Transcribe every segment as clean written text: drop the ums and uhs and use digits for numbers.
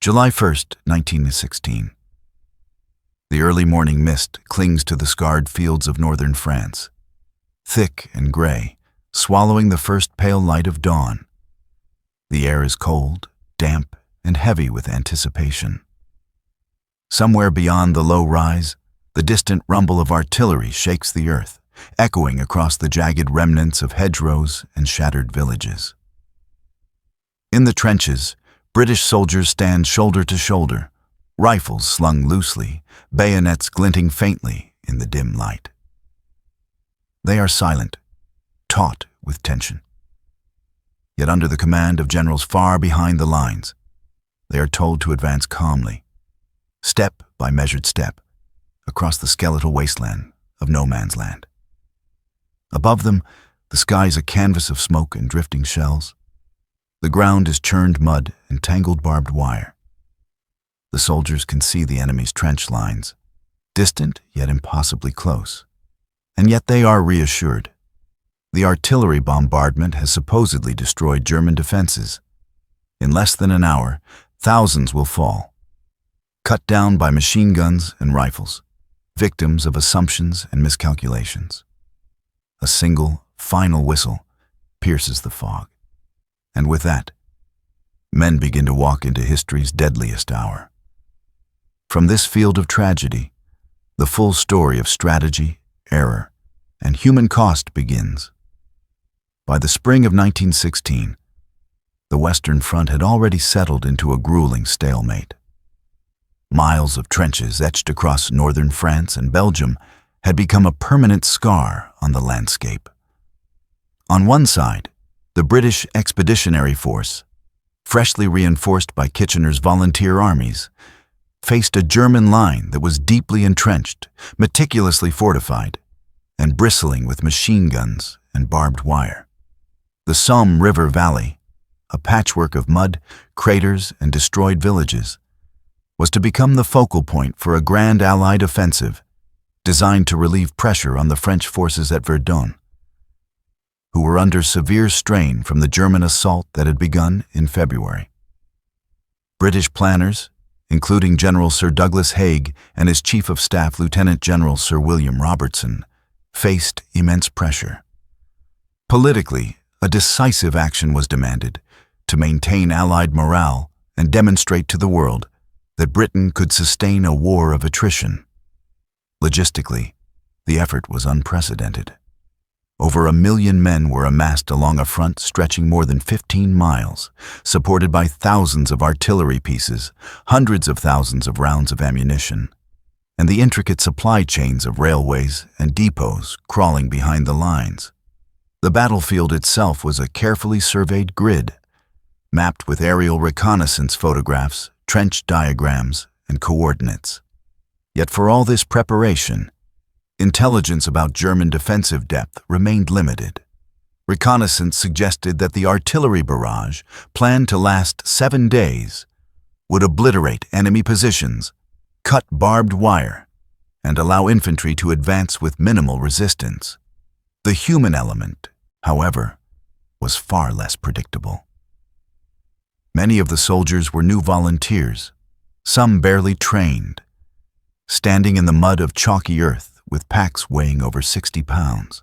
July 1st, 1916. The early morning mist clings to the scarred fields of northern France, thick and gray, swallowing the first pale light of dawn. The air is cold, damp, and heavy with anticipation. Somewhere beyond the low rise, the distant rumble of artillery shakes the earth, echoing across the jagged remnants of hedgerows and shattered villages. In the trenches, British soldiers stand shoulder to shoulder, rifles slung loosely, bayonets glinting faintly in the dim light. They are silent, taut with tension. Yet under the command of generals far behind the lines, they are told to advance calmly, step by measured step, across the skeletal wasteland of no man's land. Above them, the sky is a canvas of smoke and drifting shells. The ground is churned mud and tangled barbed wire. The soldiers can see the enemy's trench lines, distant yet impossibly close. And yet they are reassured. The artillery bombardment has supposedly destroyed German defenses. In less than an hour, thousands will fall, cut down by machine guns and rifles, victims of assumptions and miscalculations. A single, final whistle pierces the fog. And with that, men begin to walk into history's deadliest hour. From this field of tragedy, the full story of strategy, error, and human cost begins. By the spring of 1916, the Western Front had already settled into a grueling stalemate. Miles of trenches etched across northern France and Belgium had become a permanent scar on the landscape. On one side, the British Expeditionary Force, freshly reinforced by Kitchener's volunteer armies, faced a German line that was deeply entrenched, meticulously fortified, and bristling with machine guns and barbed wire. The Somme River Valley, a patchwork of mud, craters, and destroyed villages, was to become the focal point for a grand Allied offensive designed to relieve pressure on the French forces at Verdun, who were under severe strain from the German assault that had begun in February. British planners, including General Sir Douglas Haig and his Chief of Staff Lieutenant General Sir William Robertson, faced immense pressure. Politically, a decisive action was demanded to maintain Allied morale and demonstrate to the world that Britain could sustain a war of attrition. Logistically, the effort was unprecedented. Over 1 million men were amassed along a front stretching more than 15 miles, supported by thousands of artillery pieces, hundreds of thousands of rounds of ammunition, and the intricate supply chains of railways and depots crawling behind the lines. The battlefield itself was a carefully surveyed grid, mapped with aerial reconnaissance photographs, trench diagrams, and coordinates. Yet for all this preparation, intelligence about German defensive depth remained limited. Reconnaissance suggested that the artillery barrage, planned to last 7 days, would obliterate enemy positions, cut barbed wire, and allow infantry to advance with minimal resistance. The human element, however, was far less predictable. Many of the soldiers were new volunteers, some barely trained, standing in the mud of chalky earth with packs weighing over 60 pounds.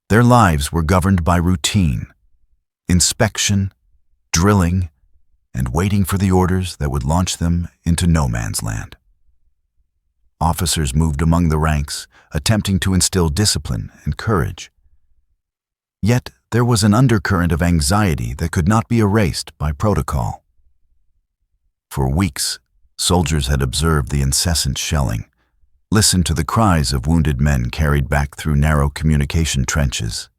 Their lives were governed by routine, inspection, drilling, and waiting for the orders that would launch them into no man's land. Officers moved among the ranks, attempting to instill discipline and courage. Yet there was an undercurrent of anxiety that could not be erased by protocol. For weeks, soldiers had observed the incessant shelling, listened to the cries of wounded men carried back through narrow communication trenches,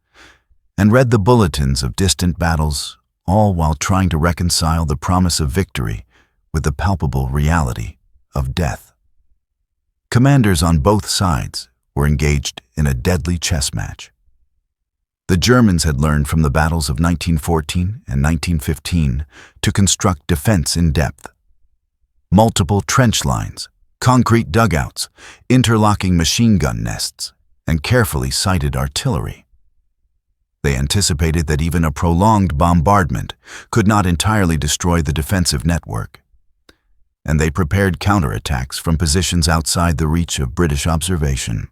and read the bulletins of distant battles, all while trying to reconcile the promise of victory with the palpable reality of death. Commanders on both sides were engaged in a deadly chess match. The Germans had learned from the battles of 1914 and 1915 to construct defense in depth. Multiple trench lines, concrete dugouts, interlocking machine gun nests, and carefully sighted artillery. They anticipated that even a prolonged bombardment could not entirely destroy the defensive network, and they prepared counterattacks from positions outside the reach of British observation.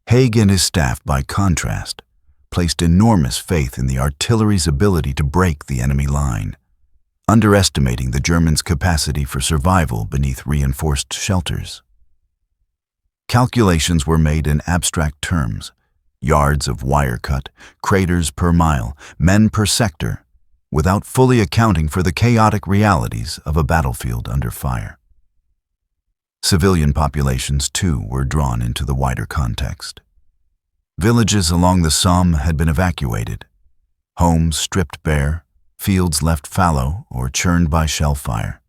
Haig and his staff, by contrast, placed enormous faith in the artillery's ability to break the enemy line, underestimating the Germans' capacity for survival beneath reinforced shelters. Calculations were made in abstract terms: yards of wire cut, craters per mile, men per sector, without fully accounting for the chaotic realities of a battlefield under fire. Civilian populations, too, were drawn into the wider context. Villages along the Somme had been evacuated, homes stripped bare, fields left fallow or churned by shell fire.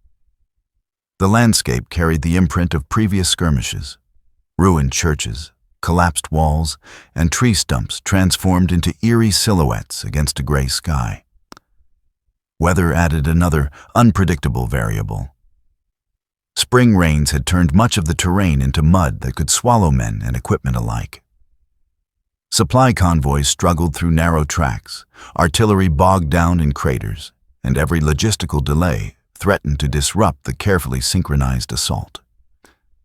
The landscape carried the imprint of previous skirmishes: ruined churches, collapsed walls, and tree stumps transformed into eerie silhouettes against a gray sky. Weather added another unpredictable variable. Spring rains had turned much of the terrain into mud that could swallow men and equipment alike. Supply convoys struggled through narrow tracks, artillery bogged down in craters, and every logistical delay threatened to disrupt the carefully synchronized assault.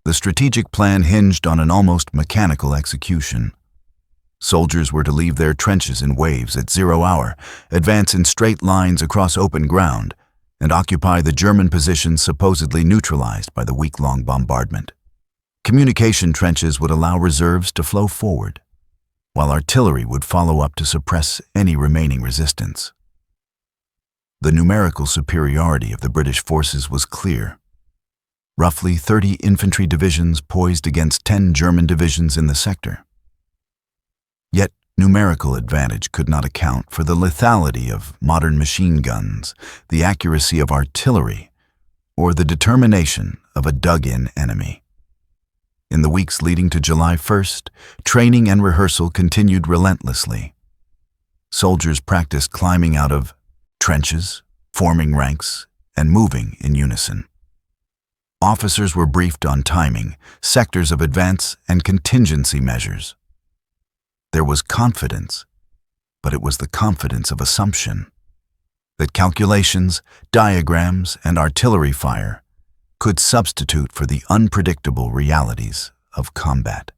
The strategic plan hinged on an almost mechanical execution. Soldiers were to leave their trenches in waves at 0 hour, advance in straight lines across open ground, and occupy the German positions supposedly neutralized by the week-long bombardment. Communication trenches would allow reserves to flow forward, while artillery would follow up to suppress any remaining resistance. The numerical superiority of the British forces was clear. Roughly 30 infantry divisions poised against 10 German divisions in the sector. Yet numerical advantage could not account for the lethality of modern machine guns, the accuracy of artillery, or the determination of a dug-in enemy. In the weeks leading to July 1st, training and rehearsal continued relentlessly. Soldiers practiced climbing out of trenches, forming ranks, and moving in unison. Officers were briefed on timing, sectors of advance, and contingency measures. There was confidence, but it was the confidence of assumption that calculations, diagrams, and artillery fire could substitute for the unpredictable realities of combat.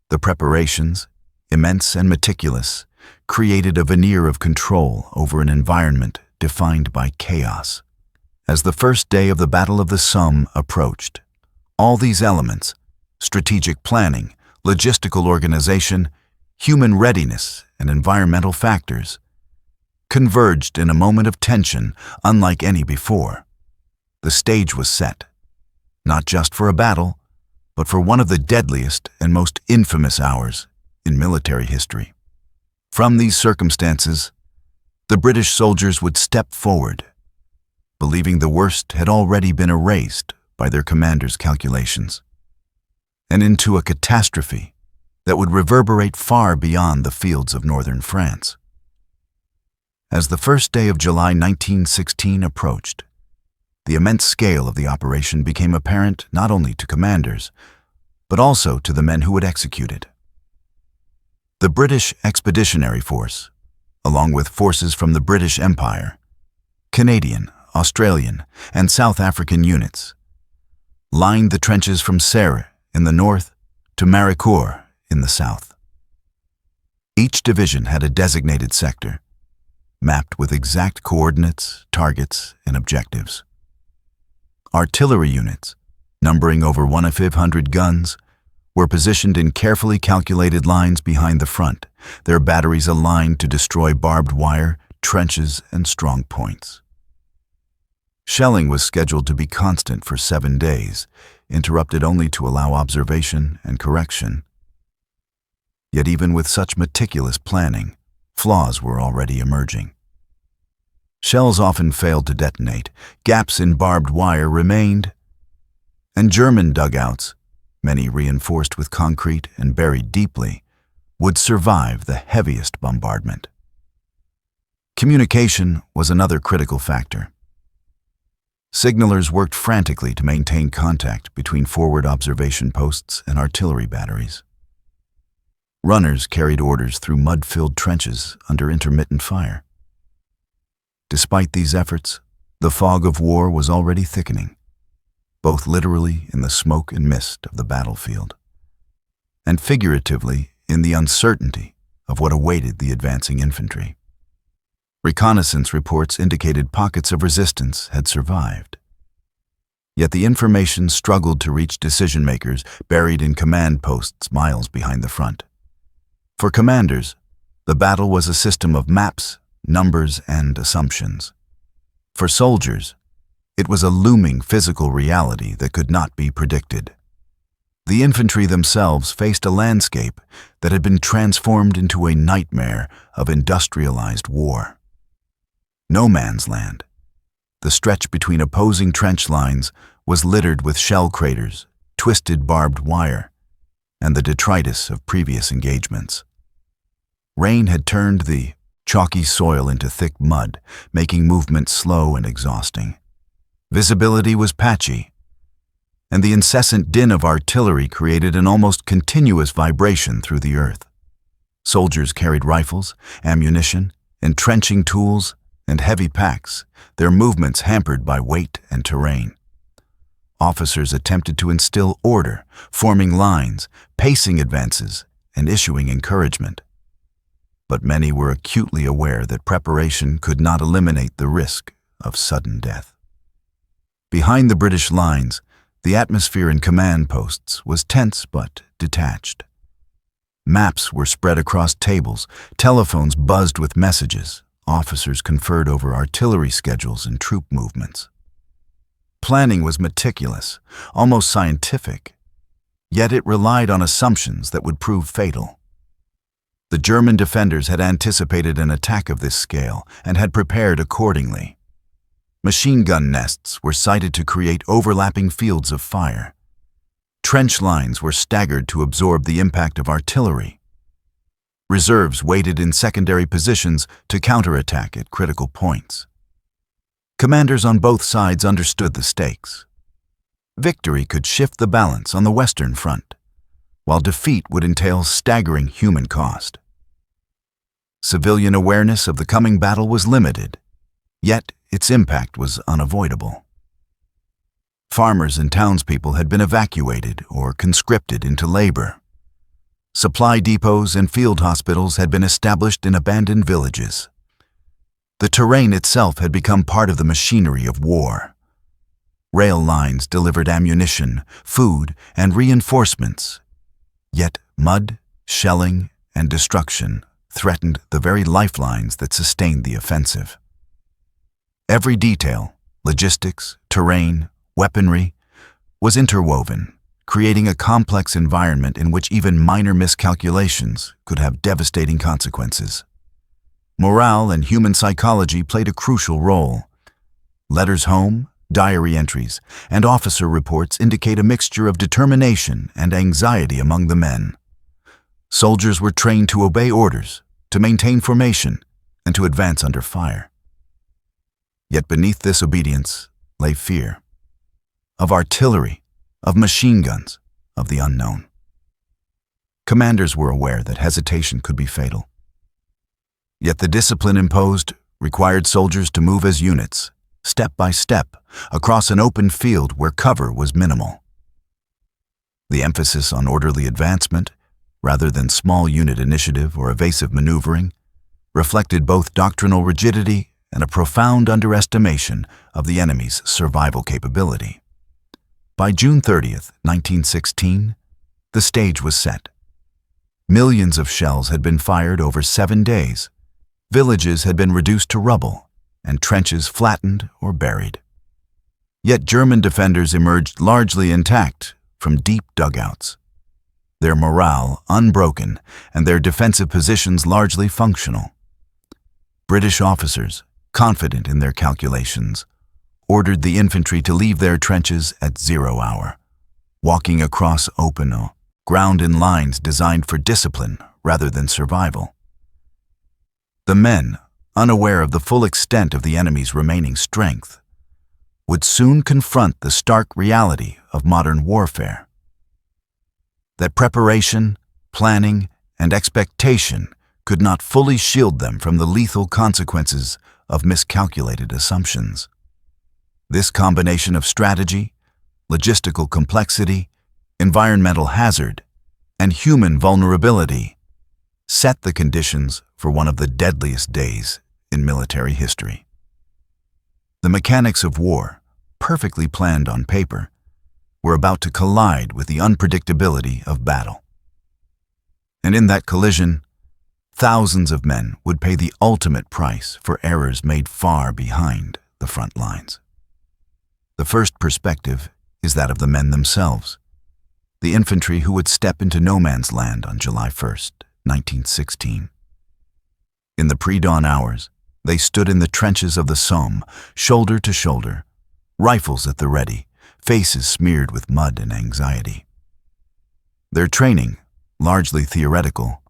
The preparations, immense and meticulous, created a veneer of control over an environment defined by chaos. As the first day of the Battle of the Somme approached, all these elements, strategic planning, logistical organization, human readiness, and environmental factors, converged in a moment of tension unlike any before. The stage was set, not just for a battle, but for one of the deadliest and most infamous hours in military history. From these circumstances, the British soldiers would step forward, believing the worst had already been erased by their commander's calculations, and into a catastrophe that would reverberate far beyond the fields of northern France. As the first day of July 1916 approached, the immense scale of the operation became apparent not only to commanders, but also to the men who would execute it. The British Expeditionary Force, along with forces from the British Empire, Canadian, Australian, and South African units, lined the trenches from Serre in the north to Maricourt in the south. Each division had a designated sector, mapped with exact coordinates, targets, and objectives. Artillery units, numbering over 1,500 guns, were positioned in carefully calculated lines behind the front, their batteries aligned to destroy barbed wire, trenches, and strong points. Shelling was scheduled to be constant for 7 days, interrupted only to allow observation and correction. Yet even with such meticulous planning, flaws were already emerging. Shells often failed to detonate, gaps in barbed wire remained, and German dugouts, many reinforced with concrete and buried deeply, would survive the heaviest bombardment. Communication was another critical factor. Signalers worked frantically to maintain contact between forward observation posts and artillery batteries. Runners carried orders through mud-filled trenches under intermittent fire. Despite these efforts, the fog of war was already thickening, both literally in the smoke and mist of the battlefield, and figuratively in the uncertainty of what awaited the advancing infantry. Reconnaissance reports indicated pockets of resistance had survived. Yet the information struggled to reach decision-makers buried in command posts miles behind the front. For commanders, the battle was a system of maps, numbers, and assumptions. For soldiers, it was a looming physical reality that could not be predicted. The infantry themselves faced a landscape that had been transformed into a nightmare of industrialized war. No man's land. The stretch between opposing trench lines was littered with shell craters, twisted barbed wire, and the detritus of previous engagements. Rain had turned the chalky soil into thick mud, making movement slow and exhausting. Visibility was patchy, and the incessant din of artillery created an almost continuous vibration through the earth. Soldiers carried rifles, ammunition, entrenching tools, and heavy packs, their movements hampered by weight and terrain. Officers attempted to instill order, forming lines, pacing advances, and issuing encouragement. But many were acutely aware that preparation could not eliminate the risk of sudden death. Behind the British lines, the atmosphere in command posts was tense but detached. Maps were spread across tables, telephones buzzed with messages, officers conferred over artillery schedules and troop movements. Planning was meticulous, almost scientific, yet it relied on assumptions that would prove fatal. The German defenders had anticipated an attack of this scale and had prepared accordingly. Machine gun nests were sited to create overlapping fields of fire. Trench lines were staggered to absorb the impact of artillery. Reserves waited in secondary positions to counterattack at critical points. Commanders on both sides understood the stakes. Victory could shift the balance on the Western Front, while defeat would entail staggering human cost. Civilian awareness of the coming battle was limited, yet its impact was unavoidable. Farmers and townspeople had been evacuated or conscripted into labor. Supply depots and field hospitals had been established in abandoned villages. The terrain itself had become part of the machinery of war. Rail lines delivered ammunition, food, and reinforcements. Yet mud, shelling, and destruction threatened the very lifelines that sustained the offensive. Every detail, logistics, terrain, weaponry, was interwoven, creating a complex environment in which even minor miscalculations could have devastating consequences. Morale and human psychology played a crucial role. Letters home, diary entries, and officer reports indicate a mixture of determination and anxiety among the men. Soldiers were trained to obey orders, to maintain formation, and to advance under fire. Yet beneath this obedience lay fear. Of artillery, of machine guns, of the unknown. Commanders were aware that hesitation could be fatal. Yet the discipline imposed required soldiers to move as units, step by step, across an open field where cover was minimal. The emphasis on orderly advancement, rather than small unit initiative or evasive maneuvering, reflected both doctrinal rigidity and a profound underestimation of the enemy's survival capability. By June 30th, 1916, the stage was set. Millions of shells had been fired over 7 days. Villages had been reduced to rubble, and trenches flattened or buried. Yet German defenders emerged largely intact from deep dugouts, their morale unbroken and their defensive positions largely functional. British officers, confident in their calculations, ordered the infantry to leave their trenches at 0 hour, walking across open ground in lines designed for discipline rather than survival. The men, unaware of the full extent of the enemy's remaining strength, would soon confront the stark reality of modern warfare. That preparation, planning, and expectation could not fully shield them from the lethal consequences of miscalculated assumptions. This combination of strategy, logistical complexity, environmental hazard, and human vulnerability set the conditions for one of the deadliest days in military history. The mechanics of war, perfectly planned on paper, were about to collide with the unpredictability of battle. And in that collision, thousands of men would pay the ultimate price for errors made far behind the front lines. The first perspective is that of the men themselves, the infantry who would step into no man's land on July 1st, 1916. In the pre-dawn hours, they stood in the trenches of the Somme, shoulder to shoulder, rifles at the ready, faces smeared with mud and anxiety. Their training, largely theoretical,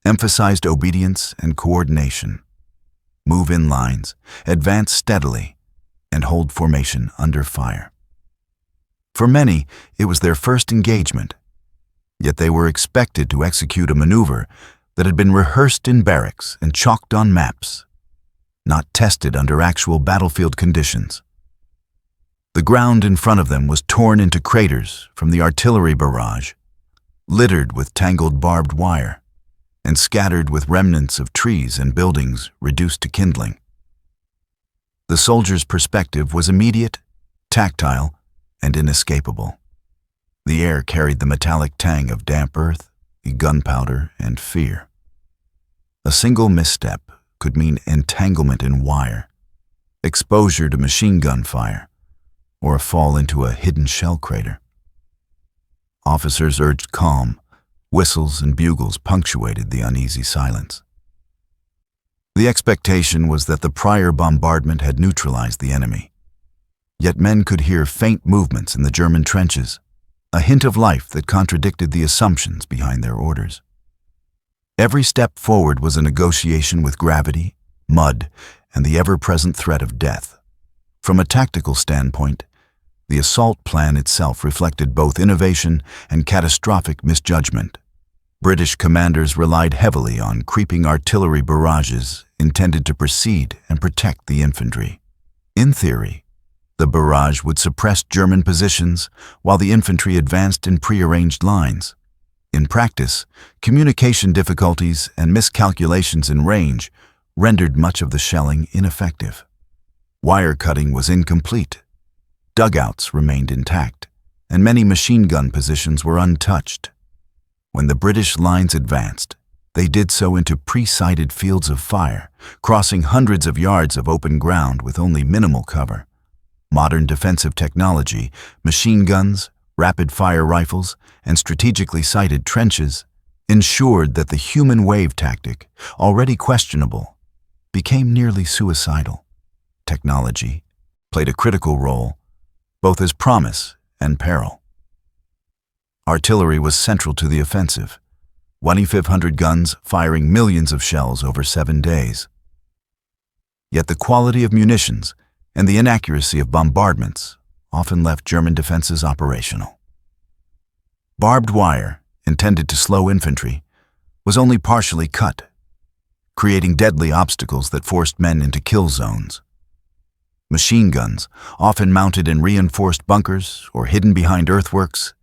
emphasized obedience and coordination. Move in lines, advance steadily, and hold formation under fire. For many, it was their first engagement, yet they were expected to execute a maneuver that had been rehearsed in barracks and chalked on maps, not tested under actual battlefield conditions. The ground in front of them was torn into craters from the artillery barrage, littered with tangled barbed wire, and scattered with remnants of trees and buildings reduced to kindling. The soldier's perspective was immediate, tactile, and inescapable. The air carried the metallic tang of damp earth, gunpowder, and fear. A single misstep could mean entanglement in wire, exposure to machine gun fire, or a fall into a hidden shell crater. Officers urged calm. Whistles and bugles punctuated the uneasy silence. The expectation was that the prior bombardment had neutralized the enemy. Yet men could hear faint movements in the German trenches, a hint of life that contradicted the assumptions behind their orders. Every step forward was a negotiation with gravity, mud, and the ever-present threat of death. From a tactical standpoint, the assault plan itself reflected both innovation and catastrophic misjudgment. British commanders relied heavily on creeping artillery barrages intended to precede and protect the infantry. In theory, the barrage would suppress German positions while the infantry advanced in prearranged lines. In practice, communication difficulties and miscalculations in range rendered much of the shelling ineffective. Wire cutting was incomplete. Dugouts remained intact, and many machine gun positions were untouched. When the British lines advanced, they did so into pre-sighted fields of fire, crossing hundreds of yards of open ground with only minimal cover. Modern defensive technology, machine guns, rapid-fire rifles, and strategically sited trenches ensured that the human wave tactic, already questionable, became nearly suicidal. Technology played a critical role, both as promise and peril. Artillery was central to the offensive, 2,500 guns firing millions of shells over 7 days. Yet the quality of munitions and the inaccuracy of bombardments often left German defenses operational. Barbed wire, intended to slow infantry, was only partially cut, creating deadly obstacles that forced men into kill zones. Machine guns, often mounted in reinforced bunkers or hidden behind earthworks,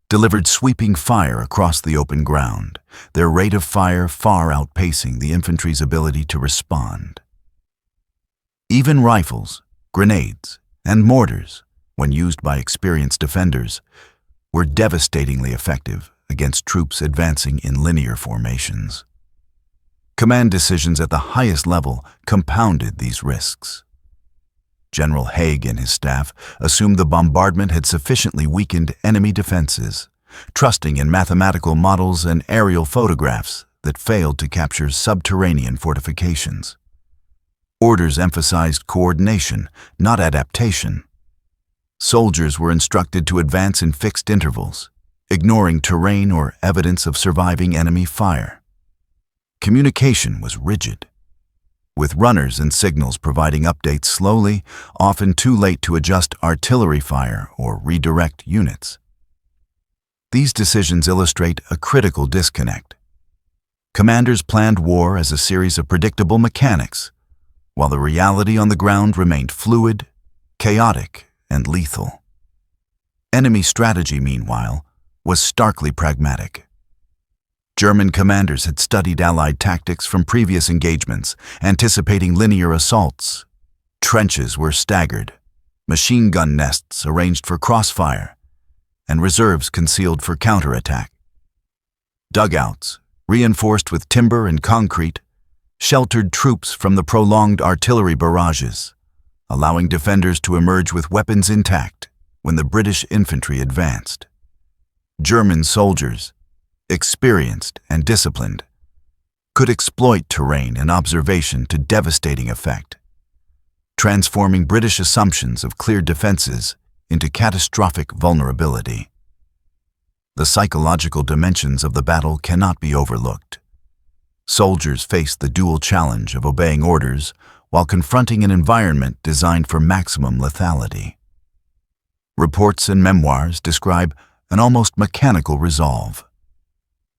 delivered sweeping fire across the open ground, their rate of fire far outpacing the infantry's ability to respond. Even rifles, grenades, and mortars, when used by experienced defenders, were devastatingly effective against troops advancing in linear formations. Command decisions at the highest level compounded these risks. General Haig and his staff assumed the bombardment had sufficiently weakened enemy defenses, trusting in mathematical models and aerial photographs that failed to capture subterranean fortifications. Orders emphasized coordination, not adaptation. Soldiers were instructed to advance in fixed intervals, ignoring terrain or evidence of surviving enemy fire. Communication was rigid, with runners and signals providing updates slowly, often too late to adjust artillery fire or redirect units. These decisions illustrate a critical disconnect. Commanders planned war as a series of predictable mechanics, while the reality on the ground remained fluid, chaotic, and lethal. Enemy strategy, meanwhile, was starkly pragmatic. German commanders had studied Allied tactics from previous engagements, anticipating linear assaults. Trenches were staggered, machine gun nests arranged for crossfire, and reserves concealed for counterattack. Dugouts, reinforced with timber and concrete, sheltered troops from the prolonged artillery barrages, allowing defenders to emerge with weapons intact when the British infantry advanced. German soldiers, experienced and disciplined, could exploit terrain and observation to devastating effect, transforming British assumptions of clear defenses into catastrophic vulnerability. The psychological dimensions of the battle cannot be overlooked. Soldiers faced the dual challenge of obeying orders while confronting an environment designed for maximum lethality. Reports and memoirs describe an almost mechanical resolve.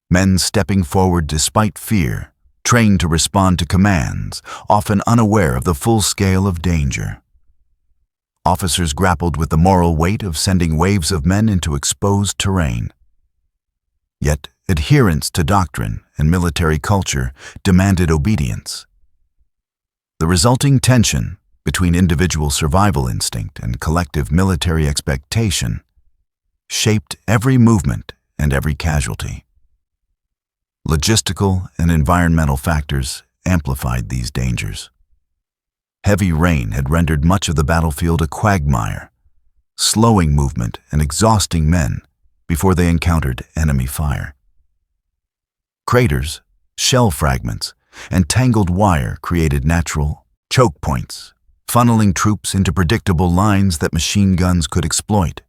Men stepping forward despite fear, trained to respond to commands, often unaware of the full scale of danger. Officers grappled with the moral weight of sending waves of men into exposed terrain. Yet, adherence to doctrine and military culture demanded obedience. The resulting tension between individual survival instinct and collective military expectation shaped every movement and every casualty. Logistical and environmental factors amplified these dangers. Heavy rain had rendered much of the battlefield a quagmire, slowing movement and exhausting men before they encountered enemy fire. Craters, shell fragments, and tangled wire created natural choke points, funneling troops into predictable lines that machine guns could exploit.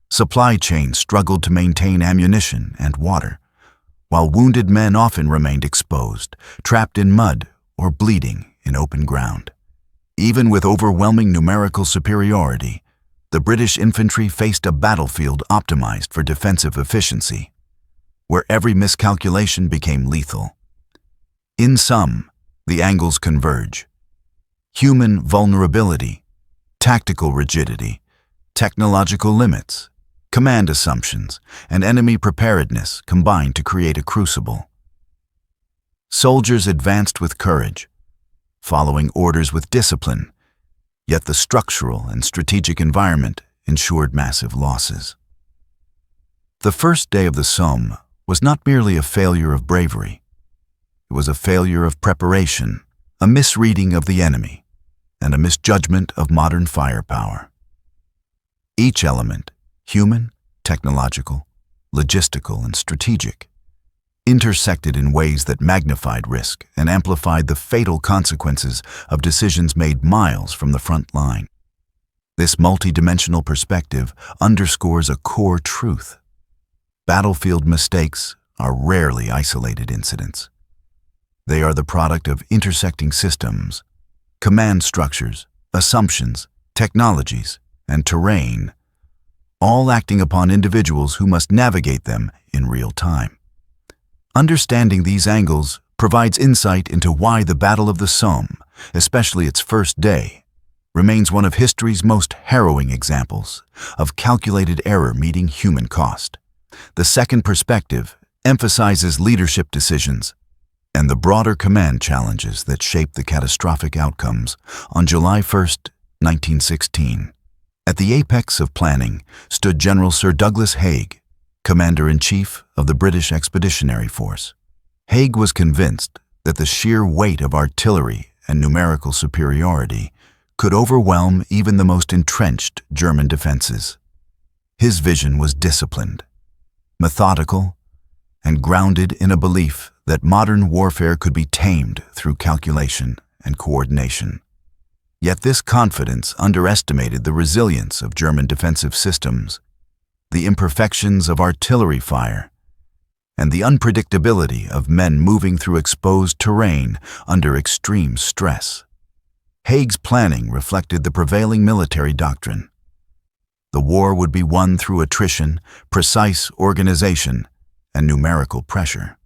Supply chains struggled to maintain ammunition and water, while wounded men often remained exposed, trapped in mud or bleeding in open ground. Even with overwhelming numerical superiority, the British infantry faced a battlefield optimized for defensive efficiency, where every miscalculation became lethal. In Somme, the angles converge. Human vulnerability, tactical rigidity, technological limits, command assumptions, and enemy preparedness combined to create a crucible. Soldiers advanced with courage, following orders with discipline, yet the structural and strategic environment ensured massive losses. The first day of the Somme was not merely a failure of bravery. It was a failure of preparation, a misreading of the enemy, and a misjudgment of modern firepower. Each element, human, technological, logistical, and strategic, intersected in ways that magnified risk and amplified the fatal consequences of decisions made miles from the front line. This multidimensional perspective underscores a core truth. Battlefield mistakes are rarely isolated incidents. They are the product of intersecting systems, command structures, assumptions, technologies, and terrain, all acting upon individuals who must navigate them in real time. Understanding these angles provides insight into why the Battle of the Somme, especially its first day, remains one of history's most harrowing examples of calculated error meeting human cost. The second perspective emphasizes leadership decisions and the broader command challenges that shaped the catastrophic outcomes on July 1, 1916. At the apex of planning stood General Sir Douglas Haig, Commander-in-Chief of the British Expeditionary Force. Haig was convinced that the sheer weight of artillery and numerical superiority could overwhelm even the most entrenched German defenses. His vision was disciplined, methodical, and grounded in a belief that modern warfare could be tamed through calculation and coordination. Yet this confidence underestimated the resilience of German defensive systems, the imperfections of artillery fire, and the unpredictability of men moving through exposed terrain under extreme stress. Haig's planning reflected the prevailing military doctrine. The war would be won through attrition, precise organization, and numerical pressure.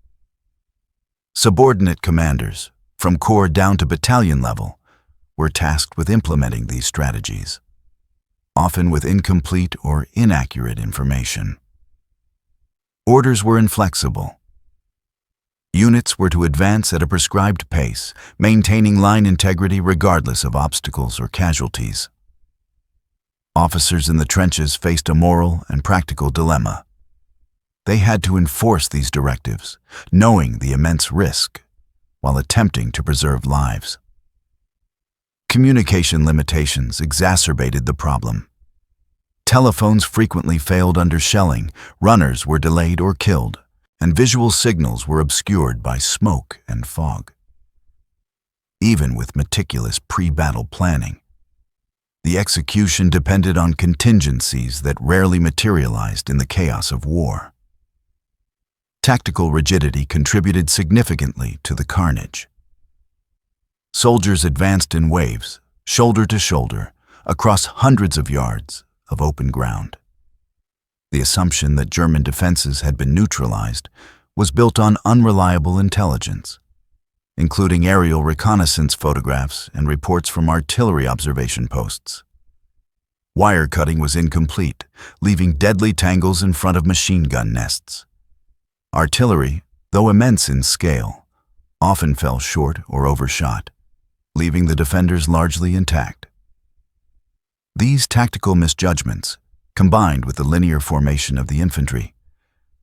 Subordinate commanders, from corps down to battalion level, were tasked with implementing these strategies, often with incomplete or inaccurate information. Orders were inflexible. Units were to advance at a prescribed pace, maintaining line integrity regardless of obstacles or casualties. Officers in the trenches faced a moral and practical dilemma. They had to enforce these directives, knowing the immense risk, while attempting to preserve lives. Communication limitations exacerbated the problem. Telephones frequently failed under shelling, runners were delayed or killed, and visual signals were obscured by smoke and fog. Even with meticulous pre-battle planning, the execution depended on contingencies that rarely materialized in the chaos of war. Tactical rigidity contributed significantly to the carnage. Soldiers advanced in waves, shoulder to shoulder, across hundreds of yards of open ground. The assumption that German defenses had been neutralized was built on unreliable intelligence, including aerial reconnaissance photographs and reports from artillery observation posts. Wire cutting was incomplete, leaving deadly tangles in front of machine gun nests. Artillery, though immense in scale, often fell short or overshot, leaving the defenders largely intact. These tactical misjudgments, combined with the linear formation of the infantry,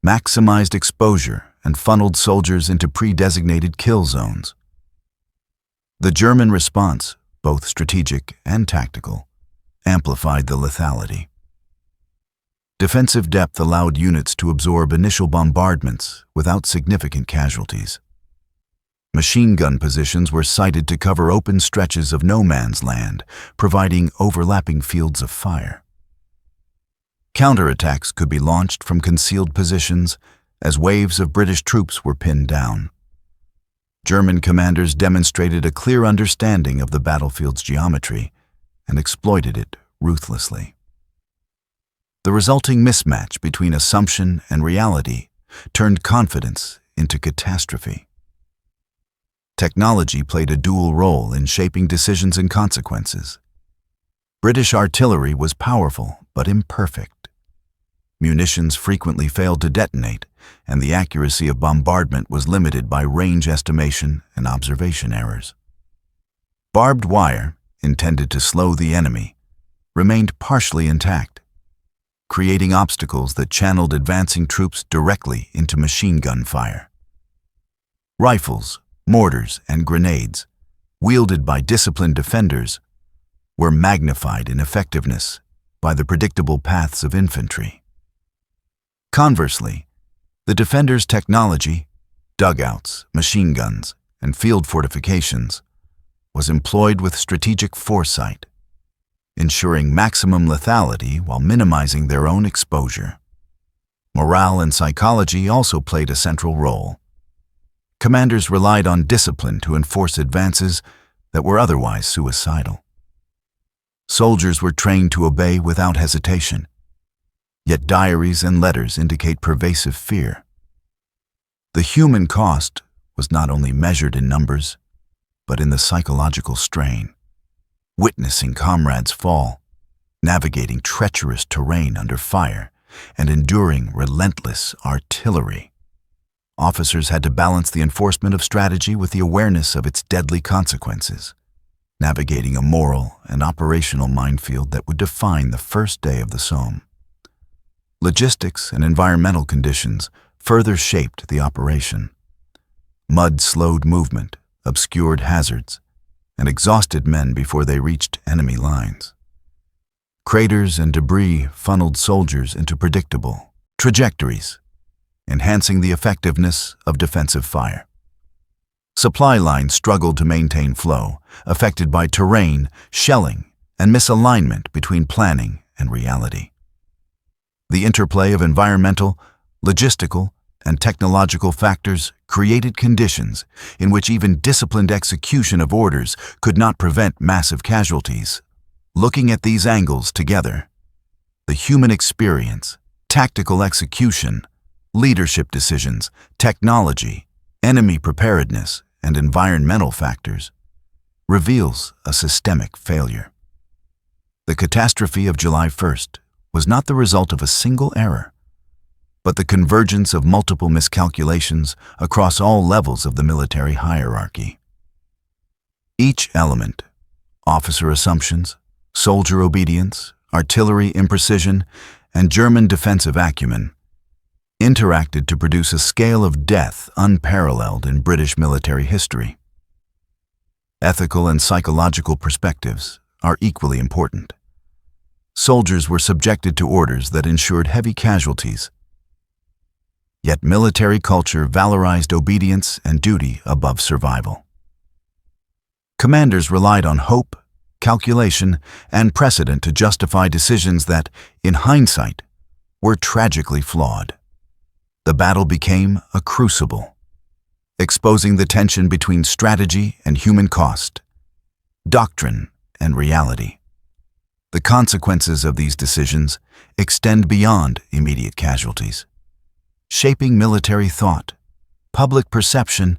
maximized exposure and funneled soldiers into pre-designated kill zones. The German response, both strategic and tactical, amplified the lethality. Defensive depth allowed units to absorb initial bombardments without significant casualties. Machine gun positions were sited to cover open stretches of no man's land, providing overlapping fields of fire. Counterattacks could be launched from concealed positions as waves of British troops were pinned down. German commanders demonstrated a clear understanding of the battlefield's geometry and exploited it ruthlessly. The resulting mismatch between assumption and reality turned confidence into catastrophe. Technology played a dual role in shaping decisions and consequences. British artillery was powerful but imperfect. Munitions frequently failed to detonate, and the accuracy of bombardment was limited by range estimation and observation errors. Barbed wire, intended to slow the enemy, remained partially intact, creating obstacles that channeled advancing troops directly into machine gun fire. Rifles, mortars, and grenades, wielded by disciplined defenders, were magnified in effectiveness by the predictable paths of infantry. Conversely, the defenders' technology, dugouts, machine guns, and field fortifications, was employed with strategic foresight, ensuring maximum lethality while minimizing their own exposure. Morale and psychology also played a central role. Commanders relied on discipline to enforce advances that were otherwise suicidal. Soldiers were trained to obey without hesitation, yet diaries and letters indicate pervasive fear. The human cost was not only measured in numbers, but in the psychological strain. Witnessing comrades fall, navigating treacherous terrain under fire, and enduring relentless artillery. Officers had to balance the enforcement of strategy with the awareness of its deadly consequences, navigating a moral and operational minefield that would define the first day of the Somme. Logistics and environmental conditions further shaped the operation. Mud slowed movement, obscured hazards, and exhausted men before they reached enemy lines. Craters and debris funneled soldiers into predictable trajectories, enhancing the effectiveness of defensive fire. Supply lines struggled to maintain flow, affected by terrain, shelling, and misalignment between planning and reality. The interplay of environmental, logistical, and technological factors created conditions in which even disciplined execution of orders could not prevent massive casualties. Looking at these angles together, the human experience, tactical execution, leadership decisions, technology, enemy preparedness, and environmental factors, reveals a systemic failure. The catastrophe of July 1st was not the result of a single error, but the convergence of multiple miscalculations across all levels of the military hierarchy. Each element, officer assumptions, soldier obedience, artillery imprecision, and German defensive acumen, interacted to produce a scale of death unparalleled in British military history. Ethical and psychological perspectives are equally important. Soldiers were subjected to orders that ensured heavy casualties. Yet military culture valorized obedience and duty above survival. Commanders relied on hope, calculation, and precedent to justify decisions that, in hindsight, were tragically flawed. The battle became a crucible, exposing the tension between strategy and human cost, doctrine and reality. The consequences of these decisions extend beyond immediate casualties, shaping military thought, public perception,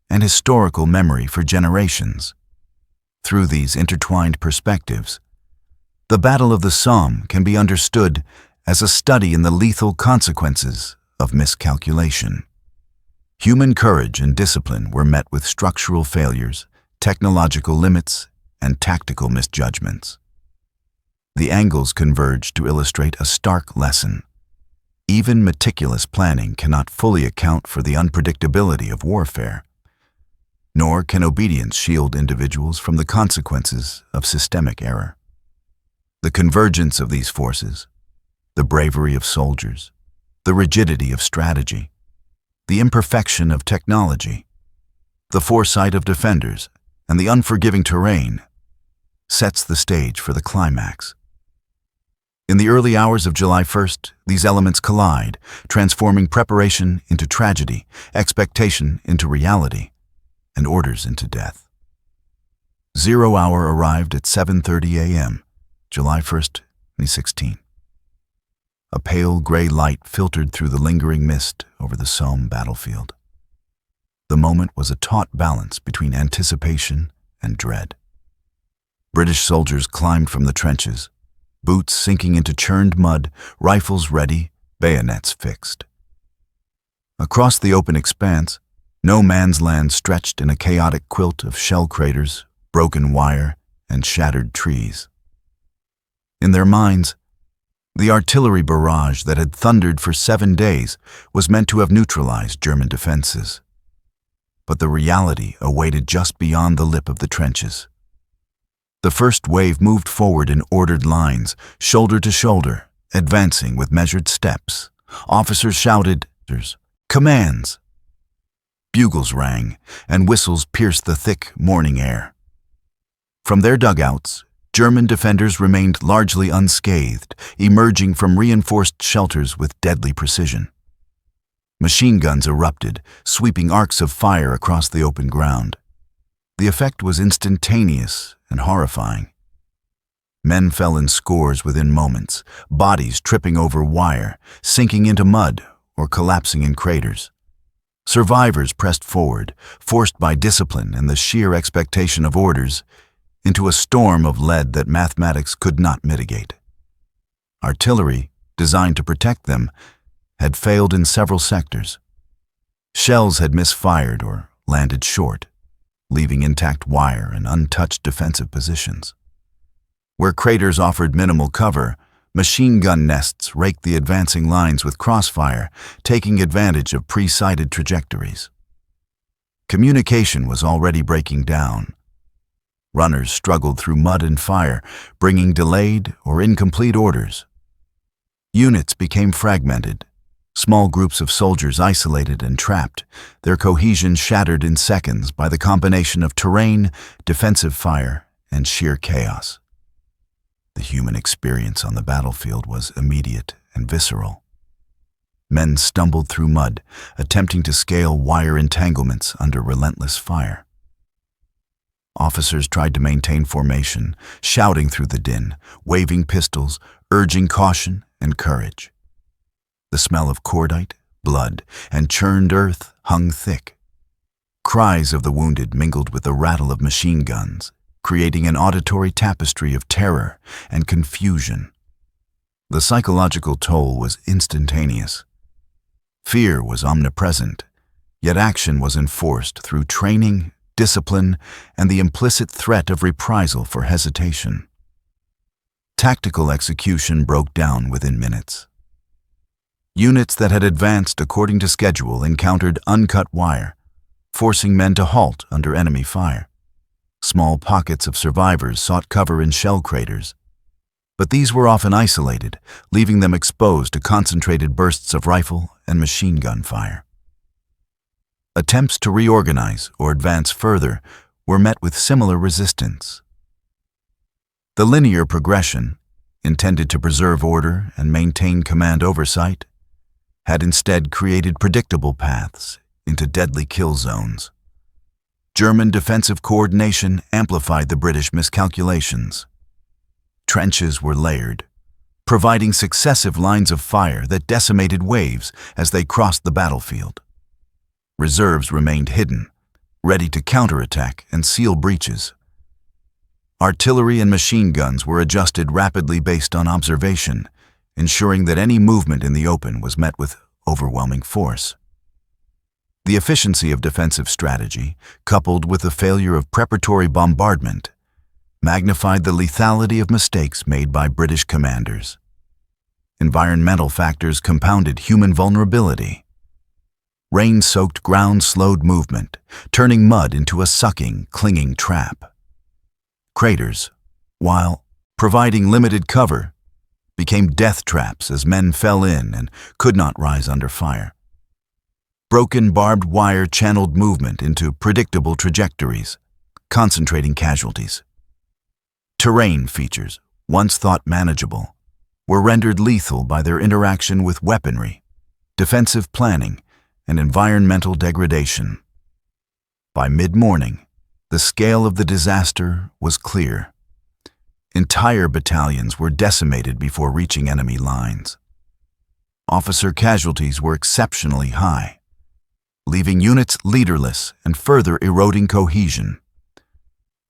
and historical memory for generations. Through these intertwined perspectives, the Battle of the Somme can be understood as a study in the lethal consequences of miscalculation. Human courage and discipline were met with structural failures, technological limits, and tactical misjudgments. The angles converge to illustrate a stark lesson. Even meticulous planning cannot fully account for the unpredictability of warfare, nor can obedience shield individuals from the consequences of systemic error. The convergence of these forces, the bravery of soldiers, the rigidity of strategy, the imperfection of technology, the foresight of defenders, and the unforgiving terrain, sets the stage for the climax. In the early hours of July 1st, these elements collide, transforming preparation into tragedy, expectation into reality, and orders into death. 0 hour arrived at 7:30 a.m., July 1st, 2016. A pale gray light filtered through the lingering mist over the Somme battlefield. The moment was a taut balance between anticipation and dread. British soldiers climbed from the trenches, boots sinking into churned mud, rifles ready, bayonets fixed. Across the open expanse, no man's land stretched in a chaotic quilt of shell craters, broken wire, and shattered trees. In their minds, the artillery barrage that had thundered for 7 days was meant to have neutralized German defenses. But the reality awaited just beyond the lip of the trenches. The first wave moved forward in ordered lines, shoulder to shoulder, advancing with measured steps. Officers shouted commands. Bugles rang, and whistles pierced the thick morning air. From their dugouts, German defenders remained largely unscathed, emerging from reinforced shelters with deadly precision. Machine guns erupted, sweeping arcs of fire across the open ground. The effect was instantaneous and horrifying. Men fell in scores within moments, bodies tripping over wire, sinking into mud, or collapsing in craters. Survivors pressed forward, forced by discipline and the sheer expectation of orders, into a storm of lead that mathematics could not mitigate. Artillery, designed to protect them, had failed in several sectors. Shells had misfired or landed short, leaving intact wire and untouched defensive positions. Where craters offered minimal cover, machine gun nests raked the advancing lines with crossfire, taking advantage of pre-sighted trajectories. Communication was already breaking down. Runners struggled through mud and fire, bringing delayed or incomplete orders. Units became fragmented, small groups of soldiers isolated and trapped, their cohesion shattered in seconds by the combination of terrain, defensive fire, and sheer chaos. The human experience on the battlefield was immediate and visceral. Men stumbled through mud, attempting to scale wire entanglements under relentless fire. Officers tried to maintain formation, shouting through the din, waving pistols, urging caution and courage. The smell of cordite, blood, and churned earth hung thick, Cries of the wounded mingled with the rattle of machine guns, creating an auditory tapestry of terror and confusion. The psychological toll was instantaneous. Fear was omnipresent, yet action was enforced through training, discipline, and the implicit threat of reprisal for hesitation. Tactical execution broke down within minutes. Units that had advanced according to schedule encountered uncut wire, forcing men to halt under enemy fire. Small pockets of survivors sought cover in shell craters, but these were often isolated, leaving them exposed to concentrated bursts of rifle and machine gun fire. Attempts to reorganize or advance further were met with similar resistance. The linear progression, intended to preserve order and maintain command oversight, had instead created predictable paths into deadly kill zones. German defensive coordination amplified the British miscalculations. Trenches were layered, providing successive lines of fire that decimated waves as they crossed the battlefield. Reserves remained hidden, ready to counterattack and seal breaches. Artillery and machine guns were adjusted rapidly based on observation, ensuring that any movement in the open was met with overwhelming force. The efficiency of defensive strategy, coupled with the failure of preparatory bombardment, magnified the lethality of mistakes made by British commanders. Environmental factors compounded human vulnerability. Rain-soaked ground slowed movement, turning mud into a sucking, clinging trap. Craters, while providing limited cover, became death traps as men fell in and could not rise under fire. Broken barbed wire channeled movement into predictable trajectories, concentrating casualties. Terrain features, once thought manageable, were rendered lethal by their interaction with weaponry, defensive planning, and environmental degradation. By mid-morning, the scale of the disaster was clear. Entire battalions were decimated before reaching enemy lines. Officer casualties were exceptionally high, leaving units leaderless and further eroding cohesion.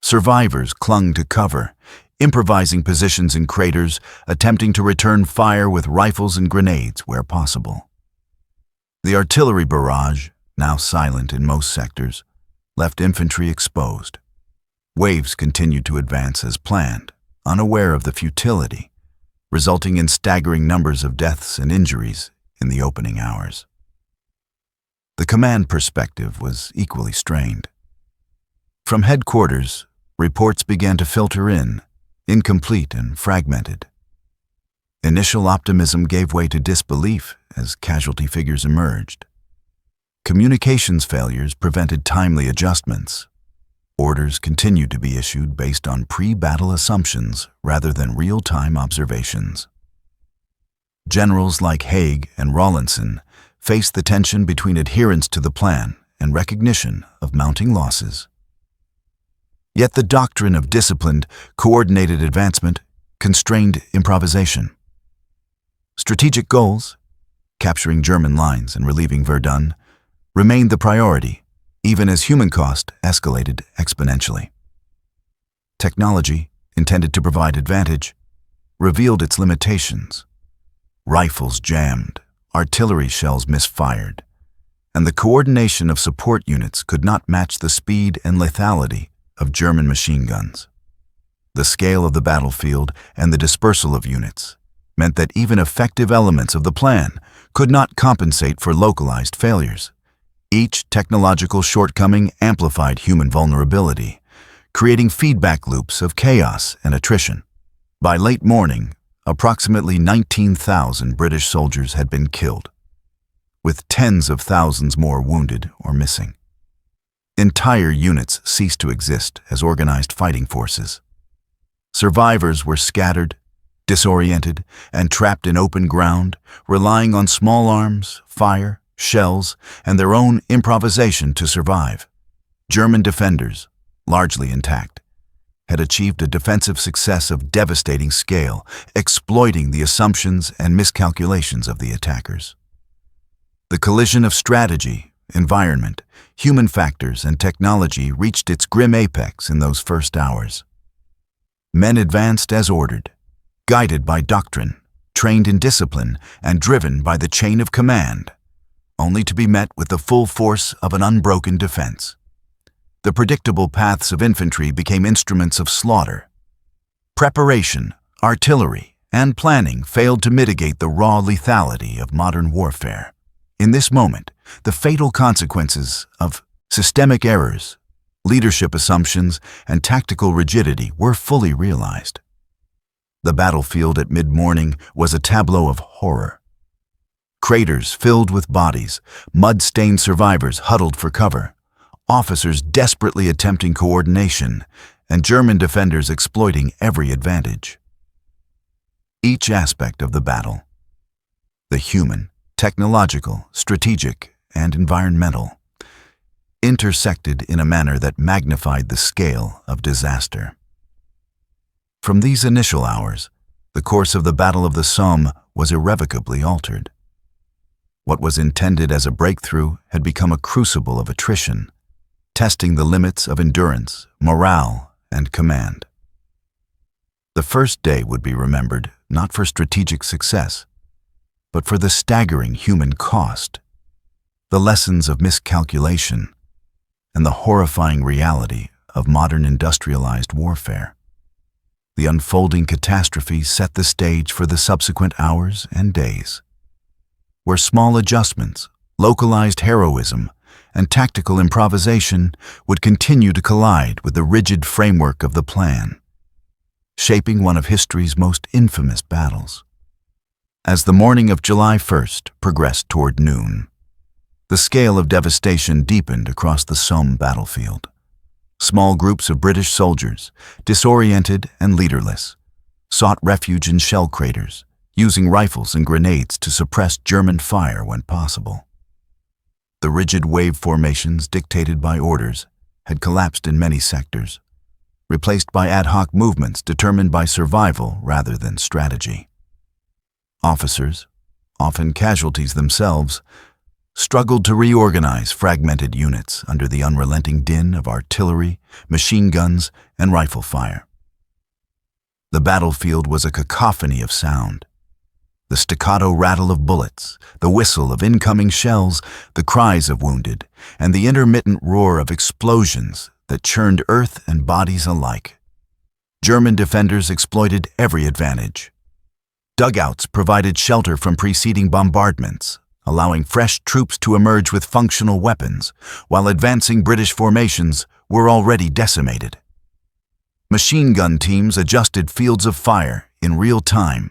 Survivors clung to cover, improvising positions in craters, attempting to return fire with rifles and grenades where possible. The artillery barrage, now silent in most sectors, left infantry exposed. Waves continued to advance as planned, unaware of the futility, resulting in staggering numbers of deaths and injuries in the opening hours. The command perspective was equally strained. From headquarters, reports began to filter in, incomplete and fragmented. Initial optimism gave way to disbelief as casualty figures emerged. Communications failures prevented timely adjustments. Orders continued to be issued based on pre-battle assumptions rather than real-time observations. Generals like Haig and Rawlinson faced the tension between adherence to the plan and recognition of mounting losses. Yet the doctrine of disciplined, coordinated advancement constrained improvisation. Strategic goals, capturing German lines and relieving Verdun, remained the priority, even as human cost escalated exponentially. Technology, intended to provide advantage, revealed its limitations. Rifles jammed, artillery shells misfired, and the coordination of support units could not match the speed and lethality of German machine guns. The scale of the battlefield and the dispersal of units meant that even effective elements of the plan could not compensate for localized failures. Each technological shortcoming amplified human vulnerability, creating feedback loops of chaos and attrition. By late morning, approximately 19,000 British soldiers had been killed, with tens of thousands more wounded or missing. Entire units ceased to exist as organized fighting forces. Survivors were scattered, disoriented, and trapped in open ground, relying on small arms, fire, shells, and their own improvisation to survive. German defenders, largely intact, had achieved a defensive success of devastating scale, exploiting the assumptions and miscalculations of the attackers. The collision of strategy environment, human factors, and technology reached its grim apex in those first hours. Men advanced as ordered, guided by doctrine, trained in discipline, and driven by the chain of command, only to be met with the full force of an unbroken defense. The predictable paths of infantry became instruments of slaughter. Preparation, artillery, and planning failed to mitigate the raw lethality of modern warfare. In this moment, the fatal consequences of systemic errors, leadership assumptions, and tactical rigidity were fully realized. The battlefield at mid-morning was a tableau of horror. Craters filled with bodies, mud-stained survivors huddled for cover, officers desperately attempting coordination, and German defenders exploiting every advantage. Each aspect of the battle, the human, technological, strategic, and environmental, intersected in a manner that magnified the scale of disaster. From these initial hours, the course of the Battle of the Somme was irrevocably altered. What was intended as a breakthrough had become a crucible of attrition, testing the limits of endurance, morale, and command. The first day would be remembered not for strategic success, but for the staggering human cost, the lessons of miscalculation, and the horrifying reality of modern industrialized warfare. The unfolding catastrophe set the stage for the subsequent hours and days, where small adjustments, localized heroism, and tactical improvisation would continue to collide with the rigid framework of the plan, shaping one of history's most infamous battles. As the morning of July 1st progressed toward noon, the scale of devastation deepened across the Somme battlefield. Small groups of British soldiers, disoriented and leaderless, sought refuge in shell craters, using rifles and grenades to suppress German fire when possible. The rigid wave formations dictated by orders had collapsed in many sectors, replaced by ad hoc movements determined by survival rather than strategy. Officers, often casualties themselves, struggled to reorganize fragmented units under the unrelenting din of artillery, machine guns, and rifle fire. The battlefield was a cacophony of sound. The staccato rattle of bullets, the whistle of incoming shells, the cries of wounded, and the intermittent roar of explosions that churned earth and bodies alike. German defenders exploited every advantage. Dugouts provided shelter from preceding bombardments, allowing fresh troops to emerge with functional weapons, while advancing British formations were already decimated. Machine gun teams adjusted fields of fire in real time,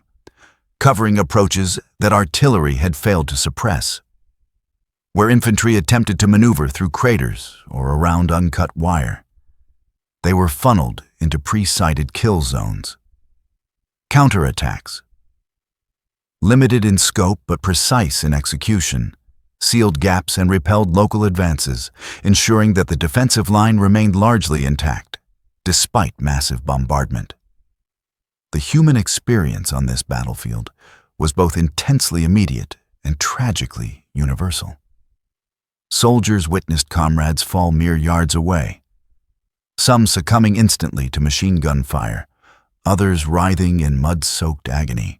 covering approaches that artillery had failed to suppress. Where infantry attempted to maneuver through craters or around uncut wire, they were funneled into pre-sighted kill zones. Counterattacks, limited in scope but precise in execution, sealed gaps and repelled local advances, ensuring that the defensive line remained largely intact, despite massive bombardment. The human experience on this battlefield was both intensely immediate and tragically universal. Soldiers witnessed comrades fall mere yards away, some succumbing instantly to machine gun fire, others writhing in mud-soaked agony.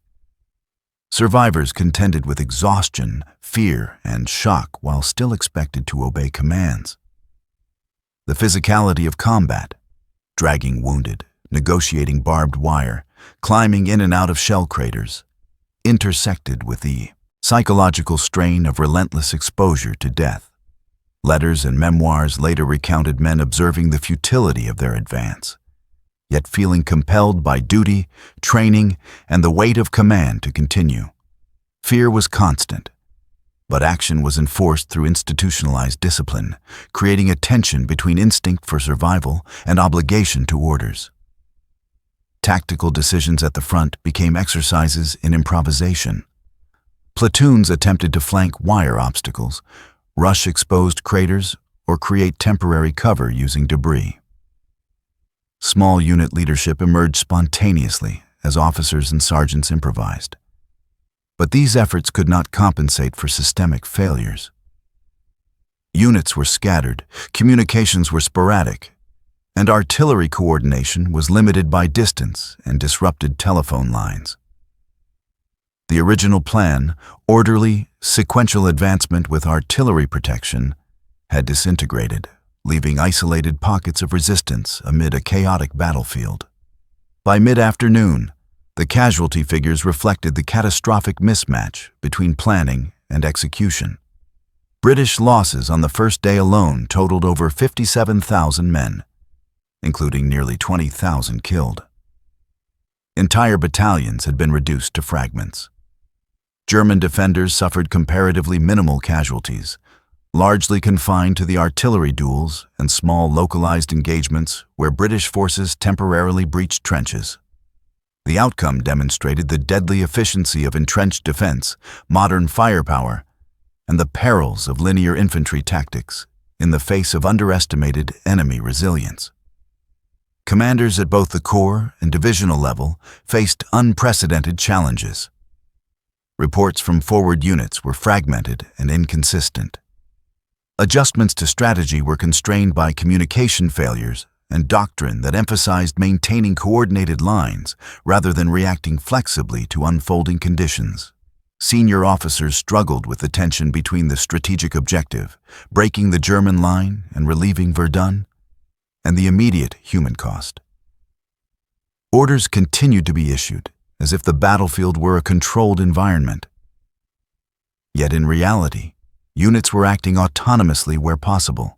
Survivors contended with exhaustion, fear, and shock while still expected to obey commands. The physicality of combat, dragging wounded, negotiating barbed wire, climbing in and out of shell craters, intersected with the psychological strain of relentless exposure to death. Letters and memoirs later recounted men observing the futility of their advance, yet feeling compelled by duty, training, and the weight of command to continue. Fear was constant, but action was enforced through institutionalized discipline, creating a tension between instinct for survival and obligation to orders. Tactical decisions at the front became exercises in improvisation. Platoons attempted to flank wire obstacles, rush exposed craters, or create temporary cover using debris. Small unit leadership emerged spontaneously as officers and sergeants improvised. But these efforts could not compensate for systemic failures. Units were scattered, communications were sporadic, and artillery coordination was limited by distance and disrupted telephone lines. The original plan, orderly, sequential advancement with artillery protection, had disintegrated, leaving isolated pockets of resistance amid a chaotic battlefield. By mid-afternoon, the casualty figures reflected the catastrophic mismatch between planning and execution. British losses on the first day alone totaled over 57,000 men, including nearly 20,000 killed. Entire battalions had been reduced to fragments. German defenders suffered comparatively minimal casualties, largely confined to the artillery duels and small localized engagements where British forces temporarily breached trenches. The outcome demonstrated the deadly efficiency of entrenched defense, modern firepower, and the perils of linear infantry tactics in the face of underestimated enemy resilience. Commanders at both the corps and divisional level faced unprecedented challenges. Reports from forward units were fragmented and inconsistent. Adjustments to strategy were constrained by communication failures and doctrine that emphasized maintaining coordinated lines rather than reacting flexibly to unfolding conditions. Senior officers struggled with the tension between the strategic objective, breaking the German line and relieving Verdun, and the immediate human cost. Orders continued to be issued, as if the battlefield were a controlled environment. Yet in reality, units were acting autonomously where possible,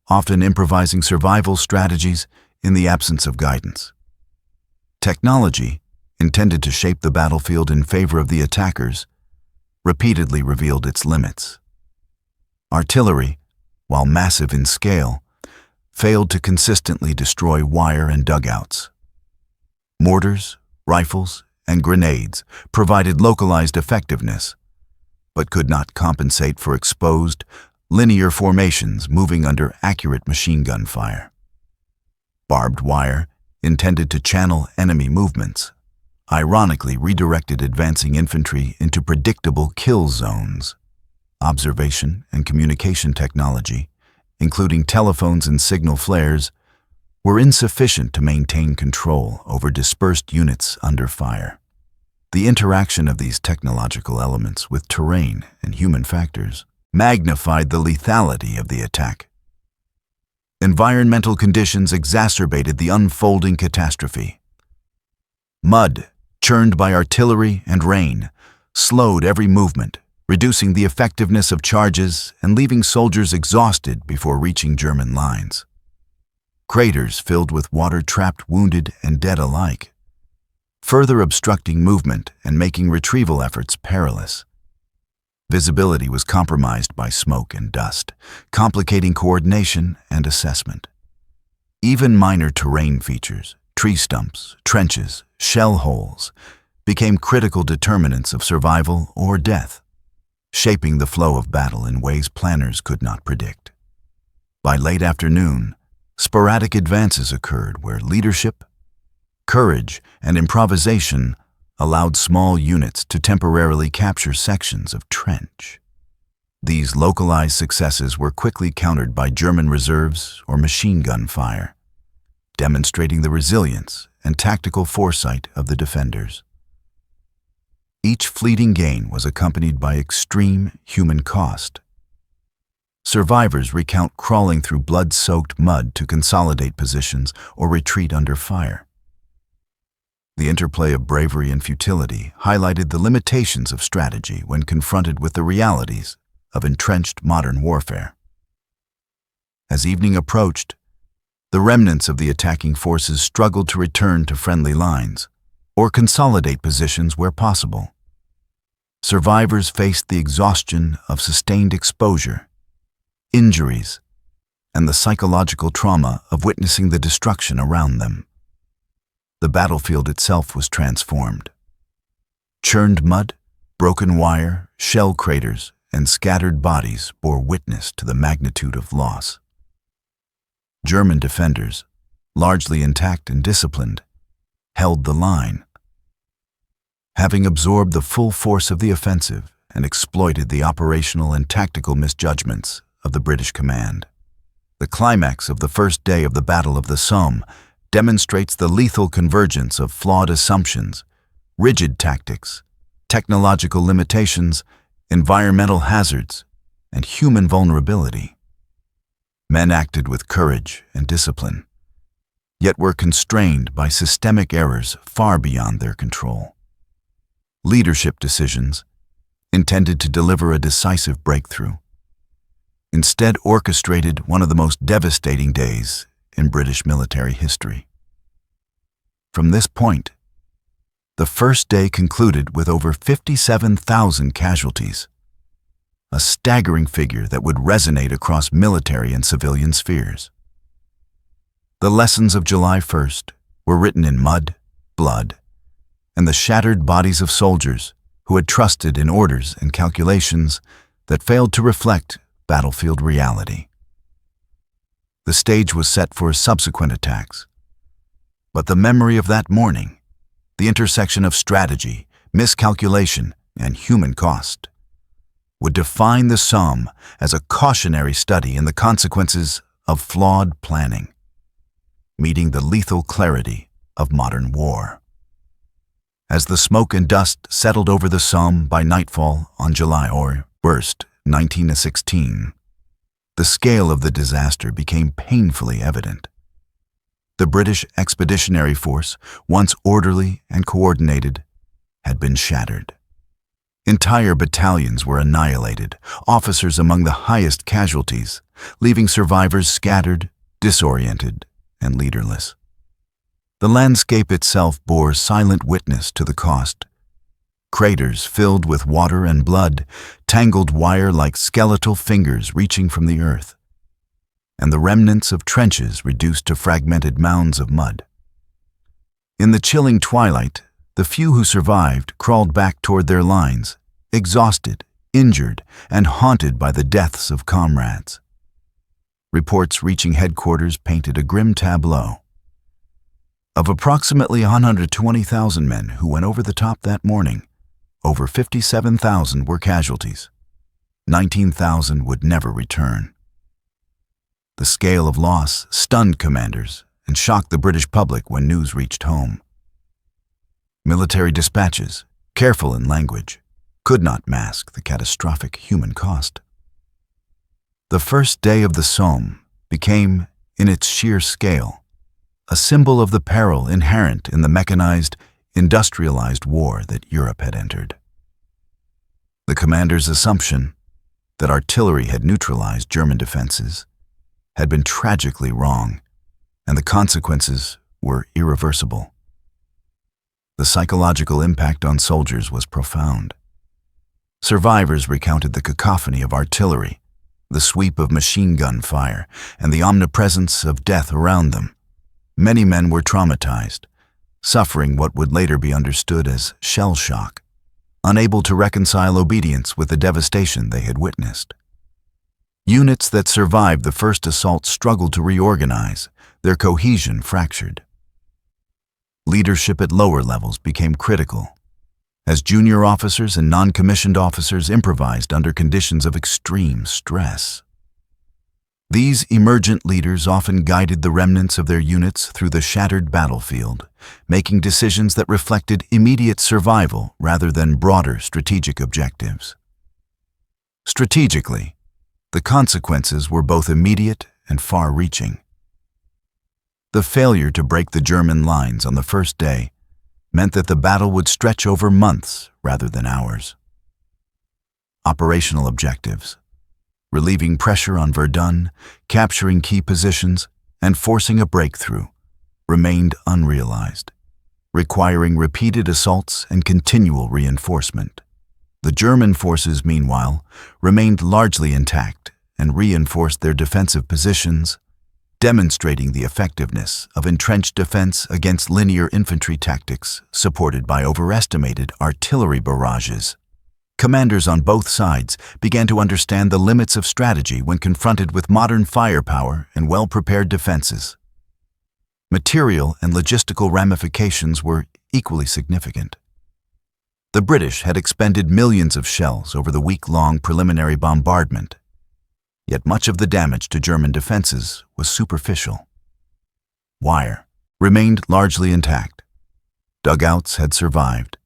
often improvising survival strategies in the absence of guidance. Technology, intended to shape the battlefield in favor of the attackers, repeatedly revealed its limits. Artillery, while massive in scale, failed to consistently destroy wire and dugouts. Mortars, rifles, and grenades provided localized effectiveness, but could not compensate for exposed, linear formations moving under accurate machine gun fire. Barbed wire, intended to channel enemy movements, ironically redirected advancing infantry into predictable kill zones. Observation and communication technology, including telephones and signal flares, were insufficient to maintain control over dispersed units under fire. The interaction of these technological elements with terrain and human factors magnified the lethality of the attack. Environmental conditions exacerbated the unfolding catastrophe. Mud, churned by artillery and rain, slowed every movement, reducing the effectiveness of charges and leaving soldiers exhausted before reaching German lines. Craters filled with water-trapped wounded and dead alike, further obstructing movement and making retrieval efforts perilous. Visibility was compromised by smoke and dust, complicating coordination and assessment. Even minor terrain features, tree stumps, trenches, shell holes, became critical determinants of survival or death, shaping the flow of battle in ways planners could not predict. By late afternoon, sporadic advances occurred where leadership, courage, and improvisation allowed small units to temporarily capture sections of trench. These localized successes were quickly countered by German reserves or machine gun fire, demonstrating the resilience and tactical foresight of the defenders. Each fleeting gain was accompanied by extreme human cost. Survivors recount crawling through blood-soaked mud to consolidate positions or retreat under fire. The interplay of bravery and futility highlighted the limitations of strategy when confronted with the realities of entrenched modern warfare. As evening approached, the remnants of the attacking forces struggled to return to friendly lines or consolidate positions where possible. Survivors faced the exhaustion of sustained exposure, injuries, and the psychological trauma of witnessing the destruction around them. The battlefield itself was transformed. Churned mud, broken wire, shell craters, and scattered bodies bore witness to the magnitude of loss. German defenders, largely intact and disciplined, held the line. Having absorbed the full force of the offensive and exploited the operational and tactical misjudgments of the British command. The climax of the first day of the Battle of the Somme demonstrates the lethal convergence of flawed assumptions, rigid tactics, technological limitations, environmental hazards, and human vulnerability. Men acted with courage and discipline, yet were constrained by systemic errors far beyond their control. Leadership decisions, intended to deliver a decisive breakthrough, instead orchestrated one of the most devastating days in British military history. From this point, the first day concluded with over 57,000 casualties, a staggering figure that would resonate across military and civilian spheres. The lessons of July 1st were written in mud, blood, and the shattered bodies of soldiers who had trusted in orders and calculations that failed to reflect battlefield reality. The stage was set for subsequent attacks, but the memory of that morning, the intersection of strategy, miscalculation, and human cost, would define the Somme as a cautionary study in the consequences of flawed planning, meeting the lethal clarity of modern war. As the smoke and dust settled over the Somme by nightfall on July 1st, 1916, the scale of the disaster became painfully evident. The British Expeditionary Force, once orderly and coordinated, had been shattered. Entire battalions were annihilated, officers among the highest casualties, leaving survivors scattered, disoriented, and leaderless. The landscape itself bore silent witness to the cost. Craters filled with water and blood, tangled wire like skeletal fingers reaching from the earth, and the remnants of trenches reduced to fragmented mounds of mud. In the chilling twilight, the few who survived crawled back toward their lines, exhausted, injured, and haunted by the deaths of comrades. Reports reaching headquarters painted a grim tableau. Of approximately 120,000 men who went over the top that morning, over 57,000 were casualties. 19,000 would never return. The scale of loss stunned commanders and shocked the British public when news reached home. Military dispatches, careful in language, could not mask the catastrophic human cost. The first day of the Somme became, in its sheer scale, a symbol of the peril inherent in the mechanized, industrialized war that Europe had entered. The commander's assumption that artillery had neutralized German defenses had been tragically wrong, and the consequences were irreversible. The psychological impact on soldiers was profound. Survivors recounted the cacophony of artillery, the sweep of machine gun fire, and the omnipresence of death around them. Many men were traumatized, suffering what would later be understood as shell shock, unable to reconcile obedience with the devastation they had witnessed. Units that survived the first assault struggled to reorganize, their cohesion fractured. Leadership at lower levels became critical, as junior officers and non-commissioned officers improvised under conditions of extreme stress. These emergent leaders often guided the remnants of their units through the shattered battlefield, making decisions that reflected immediate survival rather than broader strategic objectives. Strategically, the consequences were both immediate and far-reaching. The failure to break the German lines on the first day meant that the battle would stretch over months rather than hours. Operational objectives: relieving pressure on Verdun, capturing key positions, and forcing a breakthrough, remained unrealized, requiring repeated assaults and continual reinforcement. The German forces, meanwhile, remained largely intact and reinforced their defensive positions, demonstrating the effectiveness of entrenched defense against linear infantry tactics supported by overestimated artillery barrages. Commanders on both sides began to understand the limits of strategy when confronted with modern firepower and well-prepared defenses. Material and logistical ramifications were equally significant. The British had expended millions of shells over the week-long preliminary bombardment, Yet much of the damage to German defenses was superficial. Wire remained largely intact. Dugouts had survived,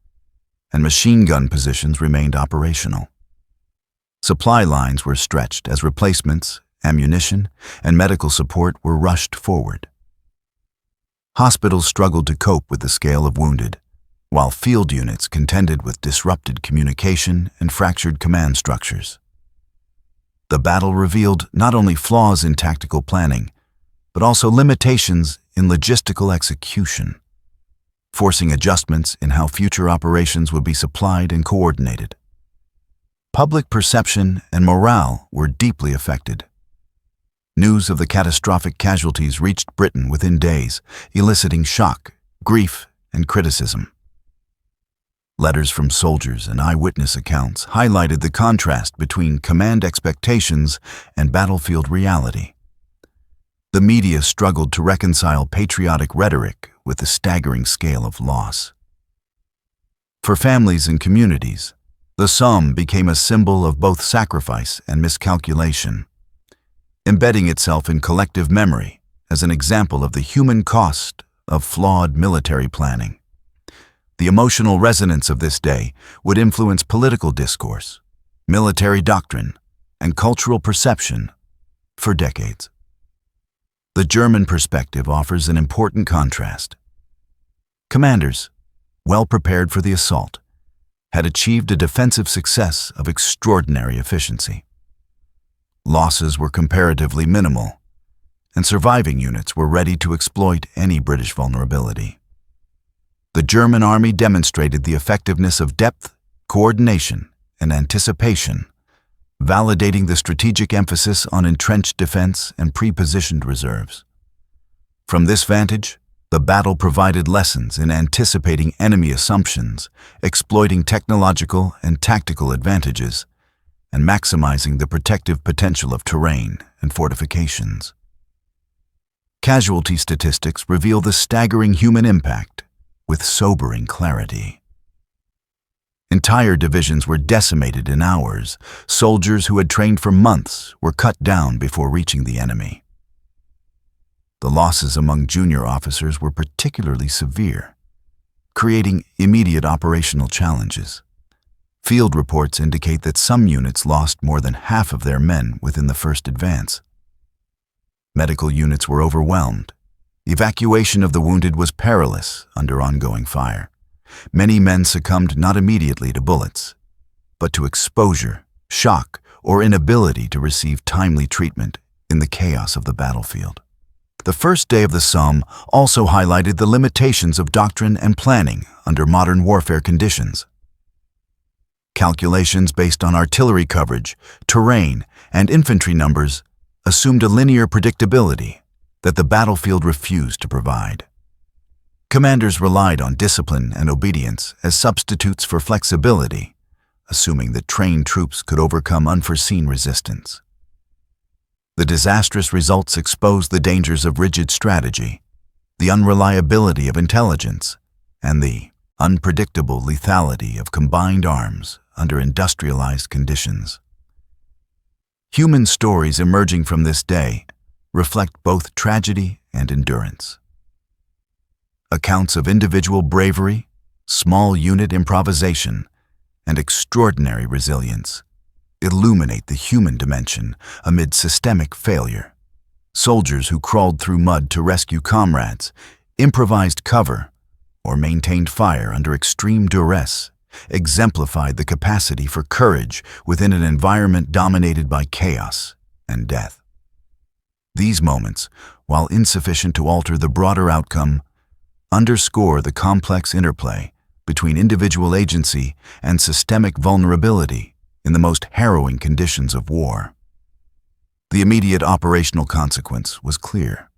and machine gun positions remained operational. Supply lines were stretched as replacements, ammunition, and medical support were rushed forward. Hospitals struggled to cope with the scale of wounded, while field units contended with disrupted communication and fractured command structures. The battle revealed not only flaws in tactical planning, but also limitations in logistical execution, forcing adjustments in how future operations would be supplied and coordinated. Public perception and morale were deeply affected. News of the catastrophic casualties reached Britain within days, eliciting shock, grief, and criticism. Letters from soldiers and eyewitness accounts highlighted the contrast between command expectations and battlefield reality. The media struggled to reconcile patriotic rhetoric with the staggering scale of loss. For families and communities, the Somme became a symbol of both sacrifice and miscalculation, embedding itself in collective memory as an example of the human cost of flawed military planning. The emotional resonance of this day would influence political discourse, military doctrine, and cultural perception for decades. The German perspective offers an important contrast. Commanders, well prepared for the assault, had achieved a defensive success of extraordinary efficiency. Losses were comparatively minimal, and surviving units were ready to exploit any British vulnerability. The German army demonstrated the effectiveness of depth, coordination, and anticipation, validating the strategic emphasis on entrenched defense and pre-positioned reserves. From this vantage, the battle provided lessons in anticipating enemy assumptions, exploiting technological and tactical advantages, and maximizing the protective potential of terrain and fortifications. Casualty statistics reveal the staggering human impact with sobering clarity. Entire divisions were decimated in hours. Soldiers who had trained for months were cut down before reaching the enemy. The losses among junior officers were particularly severe, creating immediate operational challenges. Field reports indicate that some units lost more than half of their men within the first advance. Medical units were overwhelmed. Evacuation of the wounded was perilous under ongoing fire. Many men succumbed not immediately to bullets, but to exposure, shock, or inability to receive timely treatment in the chaos of the battlefield. The first day of the Somme also highlighted the limitations of doctrine and planning under modern warfare conditions. Calculations based on artillery coverage, terrain, and infantry numbers assumed a linear predictability that the battlefield refused to provide. Commanders relied on discipline and obedience as substitutes for flexibility, assuming that trained troops could overcome unforeseen resistance. The disastrous results exposed the dangers of rigid strategy, the unreliability of intelligence, and the unpredictable lethality of combined arms under industrialized conditions. Human stories emerging from this day reflect both tragedy and endurance. Accounts of individual bravery, small unit improvisation, and extraordinary resilience illuminate the human dimension amid systemic failure. Soldiers who crawled through mud to rescue comrades, improvised cover, or maintained fire under extreme duress exemplified the capacity for courage within an environment dominated by chaos and death. These moments, while insufficient to alter the broader outcome, underscore the complex interplay between individual agency and systemic vulnerability in the most harrowing conditions of war. The immediate operational consequence was clear.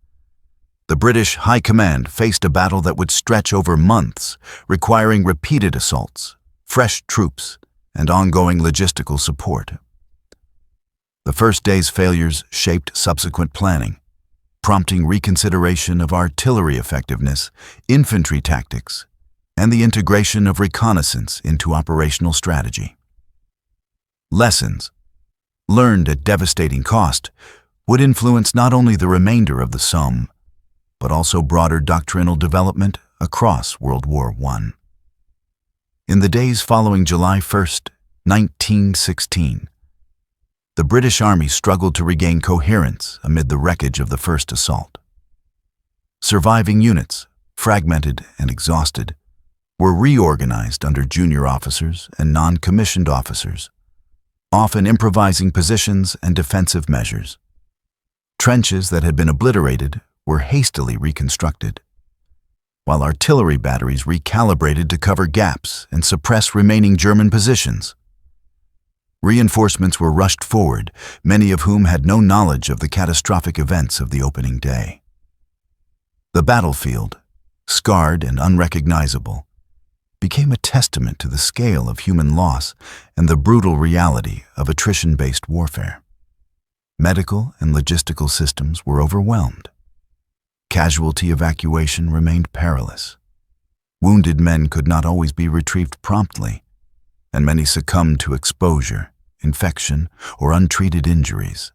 The British High Command faced a battle that would stretch over months, requiring repeated assaults, fresh troops, and ongoing logistical support. The first day's failures shaped subsequent planning, prompting reconsideration of artillery effectiveness, infantry tactics, and the integration of reconnaissance into operational strategy. Lessons. learned at devastating cost, would influence not only the remainder of the Somme, but also broader doctrinal development across World War I. In the days following July 1st, 1916, the British Army struggled to regain coherence amid the wreckage of the first assault. Surviving units, fragmented and exhausted, were reorganized under junior officers and non-commissioned officers, often improvising positions and defensive measures. Trenches that had been obliterated were hastily reconstructed, while artillery batteries recalibrated to cover gaps and suppress remaining German positions. Reinforcements were rushed forward, many of whom had no knowledge of the catastrophic events of the opening day. The battlefield, scarred and unrecognizable, became a testament to the scale of human loss and the brutal reality of attrition-based warfare. Medical and logistical systems were overwhelmed. Casualty evacuation remained perilous. Wounded men could not always be retrieved promptly, and many succumbed to exposure, infection, or untreated injuries.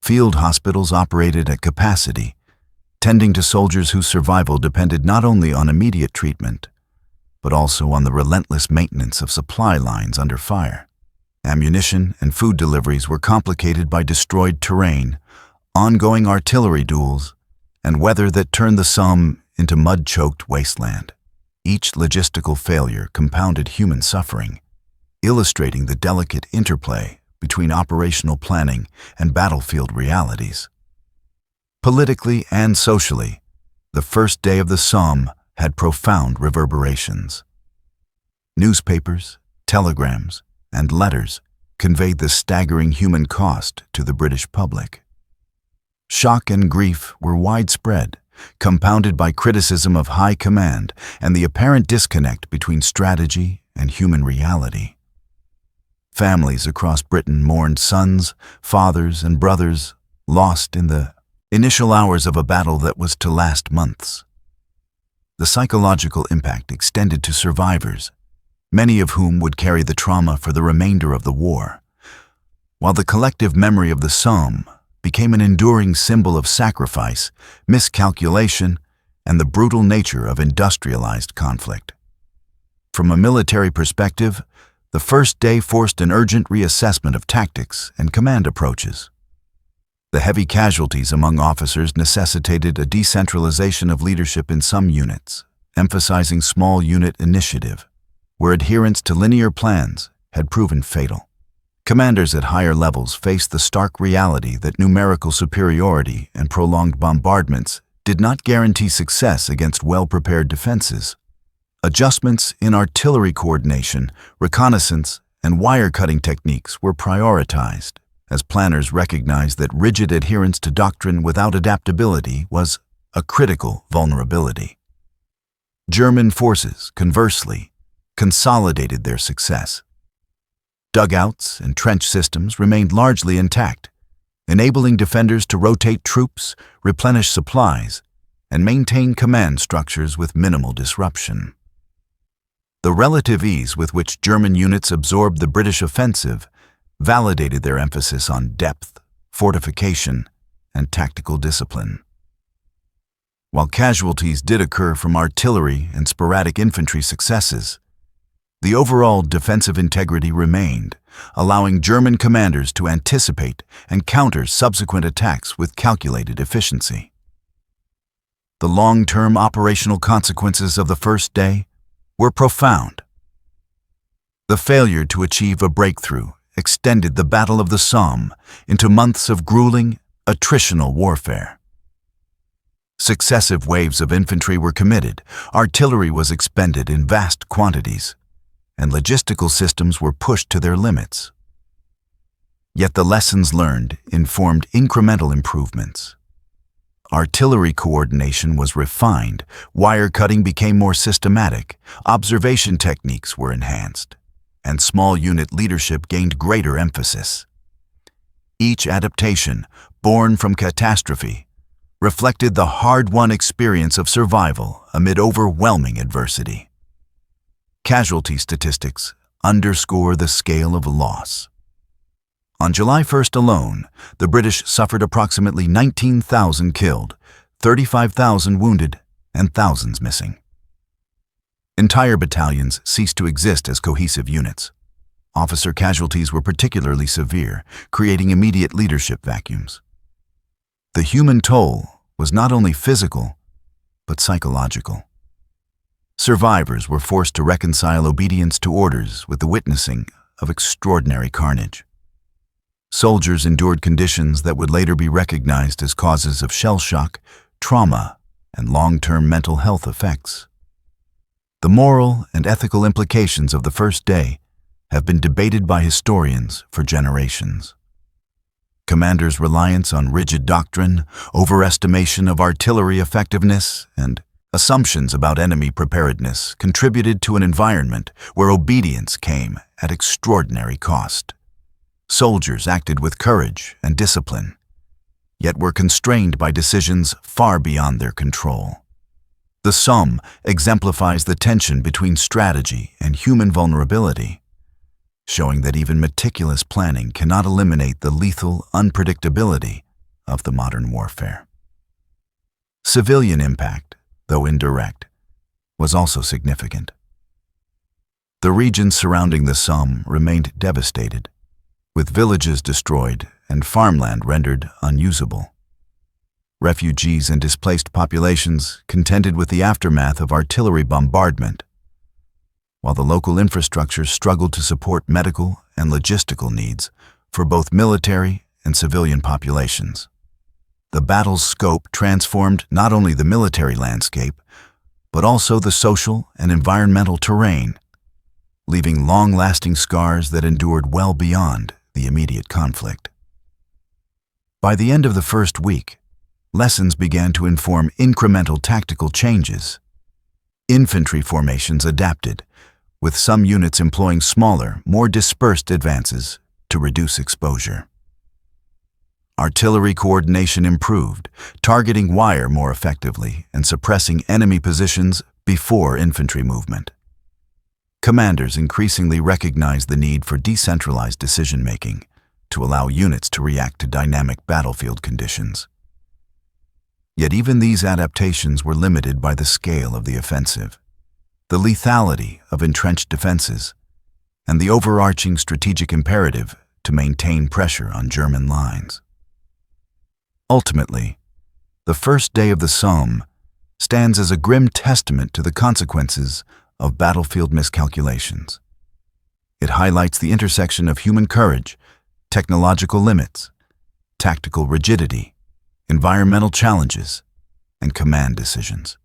Field hospitals operated at capacity, tending to soldiers whose survival depended not only on immediate treatment, but also on the relentless maintenance of supply lines under fire. Ammunition and food deliveries were complicated by destroyed terrain, ongoing artillery duels, and weather that turned the Somme into mud-choked wasteland. Each logistical failure compounded human suffering, illustrating the delicate interplay between operational planning and battlefield realities. Politically and socially, the first day of the Somme had profound reverberations. Newspapers, telegrams, and letters conveyed the staggering human cost to the British public. Shock and grief were widespread, compounded by criticism of high command and the apparent disconnect between strategy and human reality. Families across Britain mourned sons, fathers, and brothers lost in the initial hours of a battle that was to last months. The psychological impact extended to survivors, many of whom would carry the trauma for the remainder of the war, while the collective memory of the Somme became an enduring symbol of sacrifice, miscalculation, and the brutal nature of industrialized conflict. From a military perspective, the first day forced an urgent reassessment of tactics and command approaches. The heavy casualties among officers necessitated a decentralization of leadership in some units, emphasizing small unit initiative, where adherence to linear plans had proven fatal. Commanders at higher levels faced the stark reality that numerical superiority and prolonged bombardments did not guarantee success against well-prepared defenses. Adjustments in artillery coordination, reconnaissance, and wire-cutting techniques were prioritized, as planners recognized that rigid adherence to doctrine without adaptability was a critical vulnerability. German forces, conversely, consolidated their success. Dugouts and trench systems remained largely intact, enabling defenders to rotate troops, replenish supplies, and maintain command structures with minimal disruption. The relative ease with which German units absorbed the British offensive validated their emphasis on depth, fortification, and tactical discipline. While casualties did occur from artillery and sporadic infantry successes, the overall defensive integrity remained, allowing German commanders to anticipate and counter subsequent attacks with calculated efficiency. The long-term operational consequences of the first day were profound. The failure to achieve a breakthrough extended the Battle of the Somme into months of grueling, attritional warfare. Successive waves of infantry were committed, artillery was expended in vast quantities, and logistical systems were pushed to their limits. Yet the lessons learned informed incremental improvements. Artillery coordination was refined, wire cutting became more systematic, observation techniques were enhanced, and small unit leadership gained greater emphasis. Each adaptation, born from catastrophe, reflected the hard-won experience of survival amid overwhelming adversity. Casualty statistics underscore the scale of loss. On July 1st alone, the British suffered approximately 19,000 killed, 35,000 wounded, and thousands missing. Entire battalions ceased to exist as cohesive units. Officer casualties were particularly severe, creating immediate leadership vacuums. The human toll was not only physical, but psychological. Survivors were forced to reconcile obedience to orders with the witnessing of extraordinary carnage. Soldiers endured conditions that would later be recognized as causes of shell shock, trauma, and long-term mental health effects. The moral and ethical implications of the first day have been debated by historians for generations. Commanders' reliance on rigid doctrine, overestimation of artillery effectiveness, and assumptions about enemy preparedness contributed to an environment where obedience came at extraordinary cost. Soldiers acted with courage and discipline, yet were constrained by decisions far beyond their control. The Somme exemplifies the tension between strategy and human vulnerability, showing that even meticulous planning cannot eliminate the lethal unpredictability of the modern warfare. Civilian impact, though indirect, was also significant. The regions surrounding the Somme remained devastated, with villages destroyed and farmland rendered unusable. Refugees and displaced populations contended with the aftermath of artillery bombardment, while the local infrastructure struggled to support medical and logistical needs for both military and civilian populations. The battle's scope transformed not only the military landscape, but also the social and environmental terrain, leaving long-lasting scars that endured well beyond the immediate conflict. By the end of the first week, lessons began to inform incremental tactical changes. Infantry formations adapted, with some units employing smaller, more dispersed advances to reduce exposure. Artillery coordination improved, targeting wire more effectively and suppressing enemy positions before infantry movement. Commanders increasingly recognized the need for decentralized decision-making to allow units to react to dynamic battlefield conditions. Yet even these adaptations were limited by the scale of the offensive, the lethality of entrenched defenses, and the overarching strategic imperative to maintain pressure on German lines. Ultimately, the first day of the Somme stands as a grim testament to the consequences of battlefield miscalculations. It highlights the intersection of human courage, technological limits, tactical rigidity, environmental challenges, and command decisions.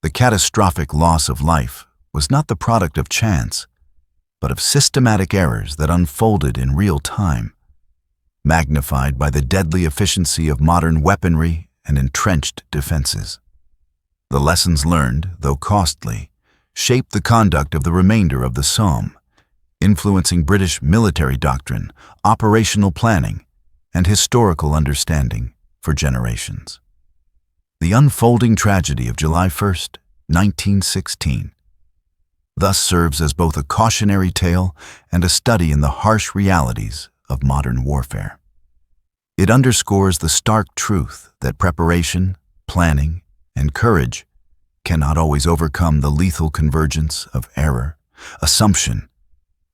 The catastrophic loss of life was not the product of chance, but of systematic errors that unfolded in real time, magnified by the deadly efficiency of modern weaponry and entrenched defenses. The lessons learned, though costly, shaped the conduct of the remainder of the Somme, influencing British military doctrine, operational planning, and historical understanding for generations. The unfolding tragedy of July 1st, 1916, thus serves as both a cautionary tale and a study in the harsh realities of modern warfare. It underscores the stark truth that preparation, planning, and courage cannot always overcome the lethal convergence of error, assumption,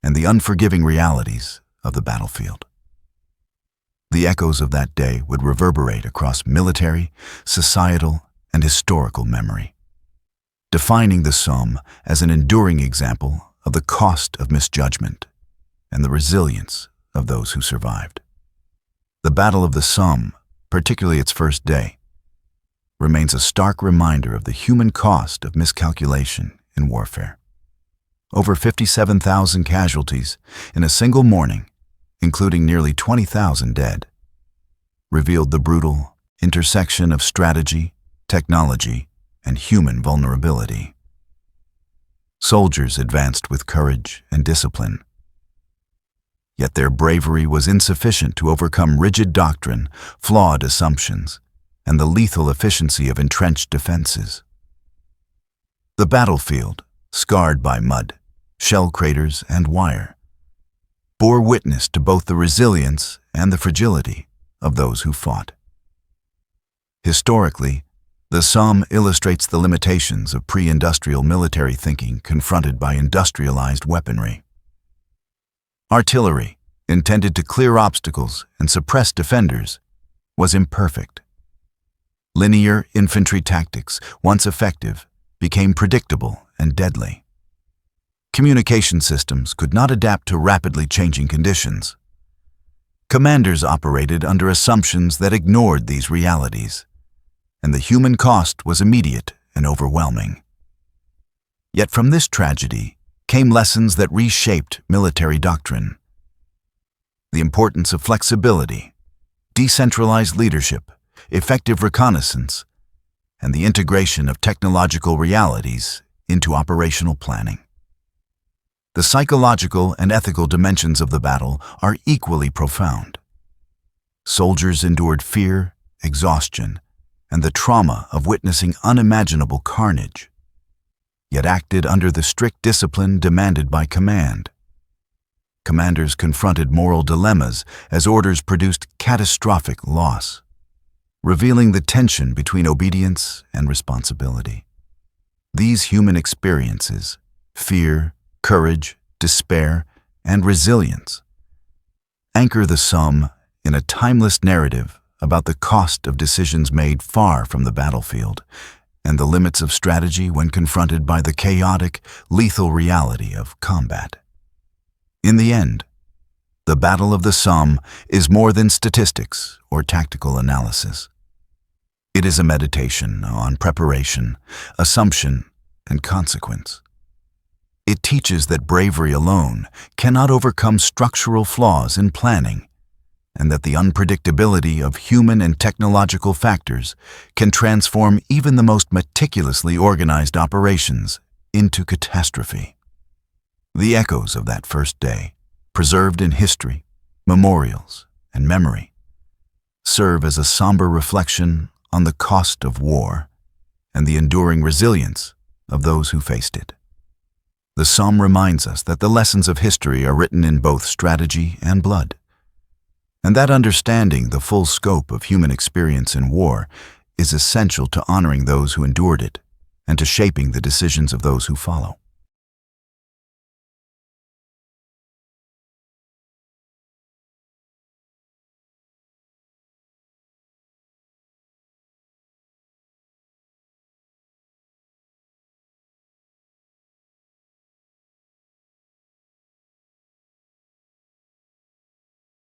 and the unforgiving realities of the battlefield. The echoes of that day would reverberate across military, societal, and historical memory, defining the Somme as an enduring example of the cost of misjudgment and the resilience of those who survived. The Battle of the Somme, particularly its first day, remains a stark reminder of the human cost of miscalculation in warfare. Over 57,000 casualties in a single morning, including nearly 20,000 dead, revealed the brutal intersection of strategy, technology, and human vulnerability. Soldiers advanced with courage and discipline, yet their bravery was insufficient to overcome rigid doctrine, flawed assumptions, and the lethal efficiency of entrenched defenses. The battlefield, scarred by mud, shell craters, and wire, bore witness to both the resilience and the fragility of those who fought. Historically, the Somme illustrates the limitations of pre-industrial military thinking confronted by industrialized weaponry. Artillery, intended to clear obstacles and suppress defenders, was imperfect. Linear infantry tactics, once effective, became predictable and deadly. Communication systems could not adapt to rapidly changing conditions. Commanders operated under assumptions that ignored these realities, and the human cost was immediate and overwhelming. Yet from this tragedy came lessons that reshaped military doctrine. The importance of flexibility, decentralized leadership, effective reconnaissance, and the integration of technological realities into operational planning. The psychological and ethical dimensions of the battle are equally profound. Soldiers endured fear, exhaustion, and the trauma of witnessing unimaginable carnage, yet acted under the strict discipline demanded by command. Commanders confronted moral dilemmas as orders produced catastrophic loss, revealing the tension between obedience and responsibility. These human experiences, fear, courage, despair, and resilience, anchor the Somme in a timeless narrative about the cost of decisions made far from the battlefield and the limits of strategy when confronted by the chaotic, lethal reality of combat. In the end, the Battle of the Somme is more than statistics or tactical analysis. It is a meditation on preparation, assumption, and consequence. It teaches that bravery alone cannot overcome structural flaws in planning, and that the unpredictability of human and technological factors can transform even the most meticulously organized operations into catastrophe. The echoes of that first day, preserved in history, memorials, and memory, serve as a somber reflection on the cost of war and the enduring resilience of those who faced it. The Somme reminds us that the lessons of history are written in both strategy and blood, and that understanding the full scope of human experience in war is essential to honoring those who endured it and to shaping the decisions of those who follow.